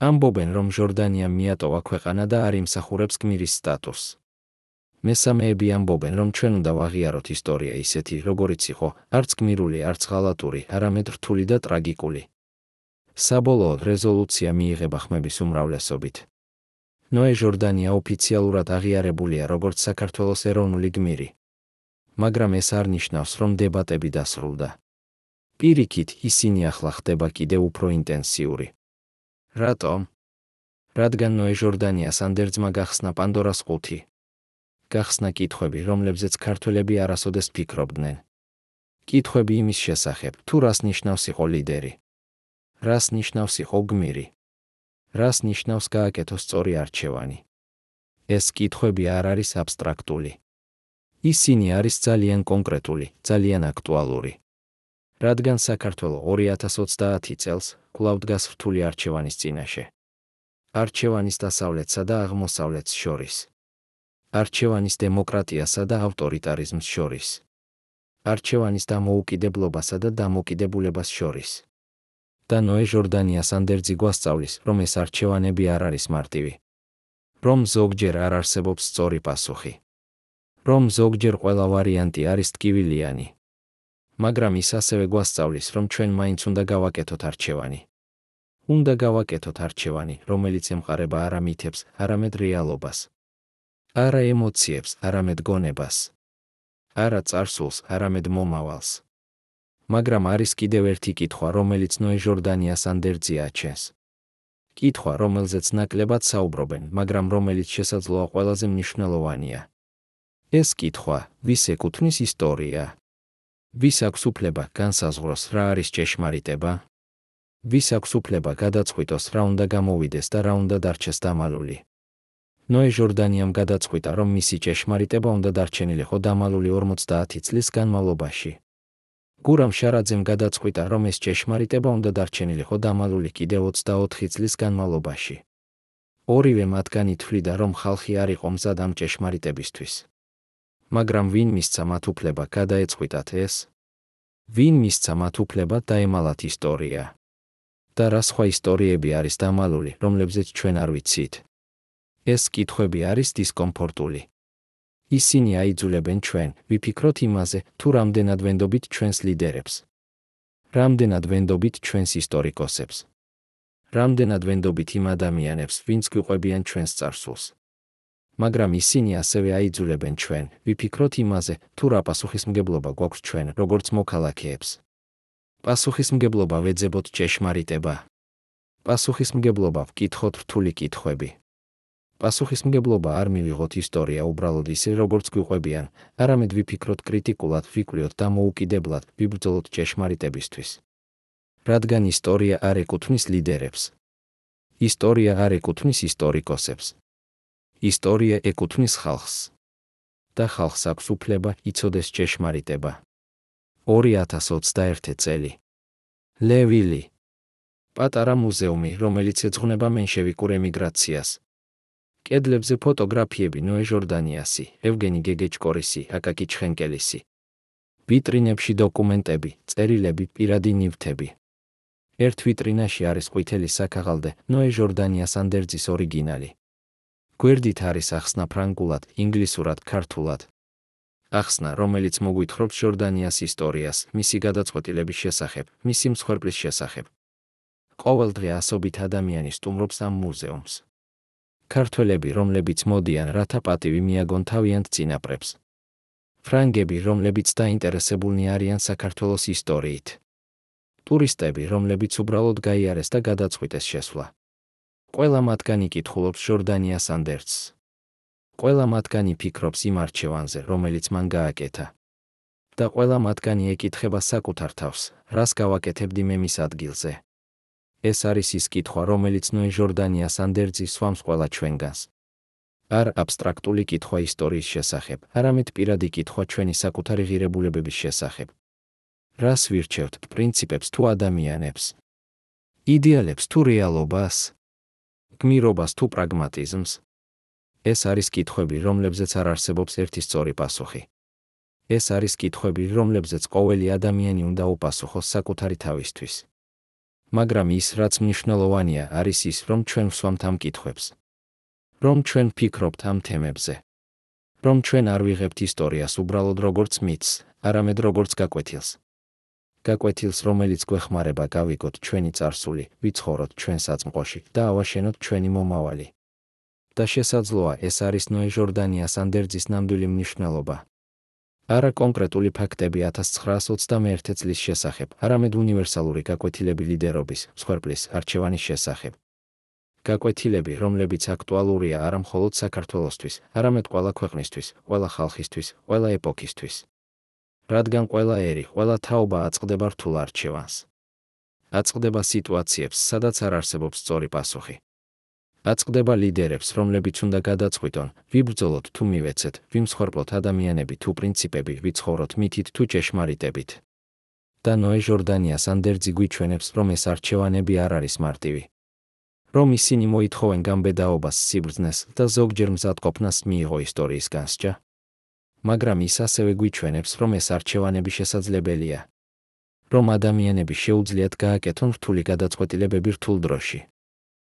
ამბობენ, რომ ჟორდანიამ მიატოვა ქვეყანა და არ იმსახურებს გმირის სტატუსს. მესამეები ამბობენ, რომ ჩვენ უნდა ვაღიაროთ ისტორია ისეთი, როგორიც იყო, არც გმირული, არც ღალატური, არამედ რთული და ტრაგიკული. საბოლოოდ რეზოლუცია მიიღება ხმების უმრავლესობით. ნოე ჟორდანია ოფიციალურად აღიარებულია როგორც საქართველოს ეროვნული გმირი. მაგრამ ეს არ ნიშნავს, რომ დებატები დასრულდა. პირიქით, ისინი ახლა ხდება კიდევ უფრო ინტენსიური. რატომ? რადგან ნოე ჟორდანიას ანდერძმა გახსნა პანდორას ყუთი. გახსნა კითხვები, რომლებზეც ქართველები არასოდეს ფიქრობდნენ. კითხვები იმის შესახებ, თუ რას ნიშნავს იყო ლიდერი. რას ნიშნავს იყო გმირი. რას ნიშნავს გააკეთოს სწორი არჩევანი. ეს კითხვები არ არის აბსტრაქტული. ისინი არის ძალიან კონკრეტული, ძალიან აქტუალური. რადგან საქართველო 2030 წელს კვლავ დგას რთული არჩევანის წინაშე. არჩევანის დასავლეთსა და აღმოსავლეთს შორის. არჩევანის დემოკრატიასა და ავტორიტარიზმს შორის. არჩევანის დამოუკიდებლობასა და დამოკიდებულებას შორის. და ნოე ჟორდანია სანდერძი გვასწავლის, რომ ეს არჩევანები არ არის მარტივი. რომ ზოგჯერ არ არსებობს სწორი პასუხი. რომ ზოგჯერ ყველა ვარიანტი არის ტკივილიანი. მაგრამ ის ასევე გვასწავლის, რომ ჩვენ მაინც უნდა გავაკეთოთ არჩევანი. უნდა გავაკეთოთ არჩევანი, რომელიც ემყარება არა მითებს, არამედ რეალობას. არა ემოციებს, არამედ გონებას. არა წარსულს, არამედ მომავალს. მაგრამ არის კიდევ ერთი კითხვა, რომელიც ნოე ჟორდანია სანდერძი აჩენს. კითხვა, რომელზეც ნაკლებად საუბრობენ, მაგრამ რომელიც შესაძლოა ყველაზე მნიშვნელოვანია. ეს კითხვა, ვის ეკუთვნის ისტორია? ვის აქვს უფლება განსაზღვროს, რა არის ჭეშმარიტება? ვის აქვს უფლება გადაწყვიტოს, რა უნდა გამოვიდეს და რა უნდა დარჩეს დამალული? ნოე ჟორდანიამ გადაწყვიტა, რომ მისი ჭეშმარიტება უნდა დარჩენილიყო დამალული 50 წლის განმავლობაში. გურამ შარაძემ გადაწყვიტა, რომ ეს ჭეშმარიტება უნდა დარჩენილიყო დამალული კიდევ 24 წლის განმავლობაში. ორივე მათგანი თვლიდა, რომ ხალხი არ იყო მზად ამ ჭეშმარიტებისთვის. მაგრამ ვინ მისცა მათ უფლება გადაეწყვიტათ ეს? ვინ მისცა მათ უფლება დაემალათ ისტორია? და რა სხვა ისტორიები არის დამალული, რომლებზეც ჩვენ არ ვიცით? ეს კითხვები არის დისკომფორტული. ისინი აიძულებენ ჩვენ, ვიფიქროთ იმაზე, თუ რამდენად ვენდობით ჩვენს ლიდერებს. რამდენად ვენდობით ჩვენს ისტორიკოსებს. რამდენად ვენდობით იმ ადამიანებს, ვინც გვიყვებიან ჩვენს წარსულს. მაგრამ ისინი ასევე აიძულებენ ჩვენ, ვიფიქროთ იმაზე, თუ რა პასუხისმგებლობა გვაქვს ჩვენ, როგორც მოქალაქეებს. პასუხისმგებლობა ვეძებოთ ჭეშმარიტება. პასუხისმგებლობა ვკითხოთ რთული კითხვები. პასუხისმგებლობა არ მივიღოთ ისტორია უბრალოდ ისე, როგორც გვიყვებიან, არამედ ვიფიქროთ კრიტიკულად, ვიკვლიოთ დამოუკიდებლად, ვიბრძოლოთ ჭეშმარიტებისთვის. რადგან ისტორია არ ეკუთვნის ლიდერებს. ისტორია არ ეკუთვნის ისტორიკოსებს. ისტორია ეკუთვნის ხალხს. და ხალხს აქვს უფლება იცოდეს ჭეშმარიტება. 2021 წელი. ლევილი. პატარა მუზეუმი, რომელიც ეძღვნება მენშევიკურ ემიგრაციას. კედლებზე ფოტოგრაფიები ნოე ჟორდანიასი, ევგენი გეგეჭკორისი, აკაკი ჩხენკელისი. ვიტრინებში დოკუმენტები, წერილები, პირადი ნივთები. ერთ ვიტრინაში არის ყვითელი საქაღალდე, ნოე ჟორდანია სანდერძის ორიგინალი. გვერდით არის ახსნა ფრანგულად, ინგლისურად, ქართულად. ახსნა, რომელიც მოგვითხრობს ჟორდანიას ისტორიას, მისი გადაწყვეტილების შესახებ, მისი მსხვერპლის შესახებ. ყოველდღე ასობით ადამიანი სტუმრობს ამ მუზეუმს. ქართველები, რომლებიც მოდიან, რათა პატივი მიაგონ თავიანთ წინაპრებს. ფრანგები, რომლებიც დაინტერესებულნი არიან საქართველოს ისტორიით. ტურისტები, რომლებიც უბრალოდ გაიარეს და გადაწყვიტეს შესვლა. ყველა მათგანი კითხულობს ჟორდანია სანდერძს. ყველა მათგანი ფიქრობს იმ არჩევანზე, რომელიც მან გააკეთა. და ყველა მათგანი ეკითხება საკუთარ თავს, რას გავაკეთებდი მე მის ადგილზე. ეს არის ის კითხვა, რომელიც ნოე ჟორდანია სანდერძი swams ყველა ჩვენგანს. არ აბსტრაქტული კითხვა ისტორიის შესახებ, არამედ პირადი კითხვა ჩვენი საკუთარი ღირებულებების შესახებ. რას ვირჩევთ, პრინციპებს თუ ადამიანებს? იდეალებს თუ რეალობას? გმირობას თუ პრაგმატიზმს? ეს არის კითხვები, რომლებზეც არ არსებობს ერთი სწორი პასუხი. ეს არის კითხვები, რომლებზეც ყოველი ადამიანი უნდა უპასუხოს საკუთარი თავისთვის. მაგრამ ის, რაც მნიშვნელოვანია, არის ის, რომ ჩვენ ვსვამთ ამ კითხვებს. რომ ჩვენ ვფიქრობთ ამ თემებზე. რომ ჩვენ არ ვიღებთ ისტორიას უბრალოდ როგორც მითს, არამედ როგორც გაკვეთილს. გაკვეთილს, რომელიც გვეხმარება გავიგოთ ჩვენი წარსული, ვიცხოვროთ ჩვენ საწმყოში და ავაშენოთ ჩვენი მომავალი. და შესაძლოა ეს არის ნოე ჟორდანია სანდერძის ნამდვილი მნიშვნელობა. არა კონკრეტული ფაქტები 1921 წლის შესახებ, არამედ უნივერსალური გაკვეთილები ლიდერობის, მსხვერპლის, არჩევანის შესახებ. გაკვეთილები, რომლებიც აქტუალურია არა მხოლოდ საქართველოსთვის, არამედ ყველა ქვეყნისთვის, ყველა ხალხისთვის, ყველა ეპოქისთვის. რადგან ყველა ერი, ყველა თაობა აწყდება რთულ არჩევანს. აწყდება სიტუაციებს, სადაც არ არსებობს სწორი პასუხი. აწყდება ლიდერებს, რომლებიც უნდა გადაწყვიტონ, ვიბრძოლოთ თუ მივეცეთ, ვიმსხვერპლოთ ადამიანები თუ პრინციპები, ვიცხოვროთ მითით თუ ჭეშმარიტებით. და ნოე ჟორდანიას ანდერძი გვიჩვენებს, რომ ეს არჩევანები არ არის მარტივი. რომ ისინი მოითხოვენ გამბედაობას, სიბრძნეს და ზოგჯერ მზადყოფნას მიიღო ისტორიის განსჯა. მაგრამ ის ასევე გვიჩვენებს, რომ ეს არჩევანები შესაძლებელია. რომ ადამიანები შეუძლიათ გააკეთონ რთული გადაწყვეტილებები რთულ დროში.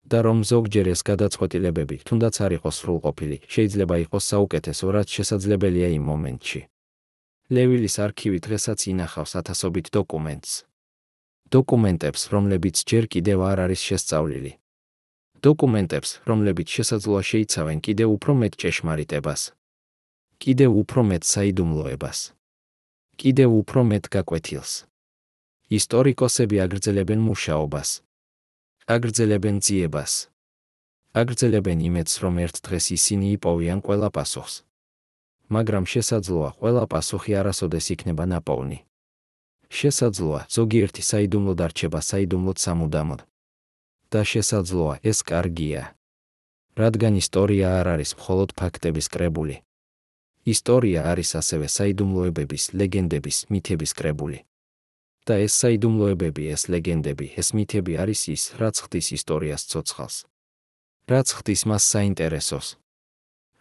და რომ ზოგჯერ ეს გადაწყვეტილებები, თუნდაც არ იყოს სრულყოფილი, შეიძლება იყოს საუკეთესო, რაც შესაძლებელია იმ მომენტში. ლევილის არქივი დღესაც ინახავს ათასობით დოკუმენტს. დოკუმენტებს, რომლებიც ჯერ კიდევ არ არის შესწავლილი. დოკუმენტებს, რომლებიც შესაძლოა შეიცავენ კიდევ უფრო მეტ ჭეშმარიტებას. კიდევ უფრო მეტ საიდუმლოებას. კიდევ უფრო მეტ გაკვეთილს. ისტორიკოსები აგრძელებენ მუშაობას. აგრძელებენ ძიებას. აგრძელებენ იმედს, რომ ერთ დღეს ისინი იპოვიან ყველა პასუხს. მაგრამ შესაძლოა, ყველა პასუხი არასოდეს იქნება ნაპოვნი. შესაძლოა, ზოგიერთი საიდუმლო დარჩება საიდუმლოდ სამუდამოდ. და შესაძლოა, ეს კარგია. რადგან ისტორია არ არის მხოლოდ ფაქტების კრებული. ისტორია არის ასევე საიდუმლოებების, ლეგენდების, მითების კრებული. და ეს საიდუმლოებები, ეს ლეგენდები, ეს მითები არის ის, რაც ხდის ისტორიას ცოცხალს. რაც ხდის მას საინტერესოს.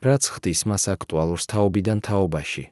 რაც ხდის მას აქტუალურს თაობიდან თაობაში.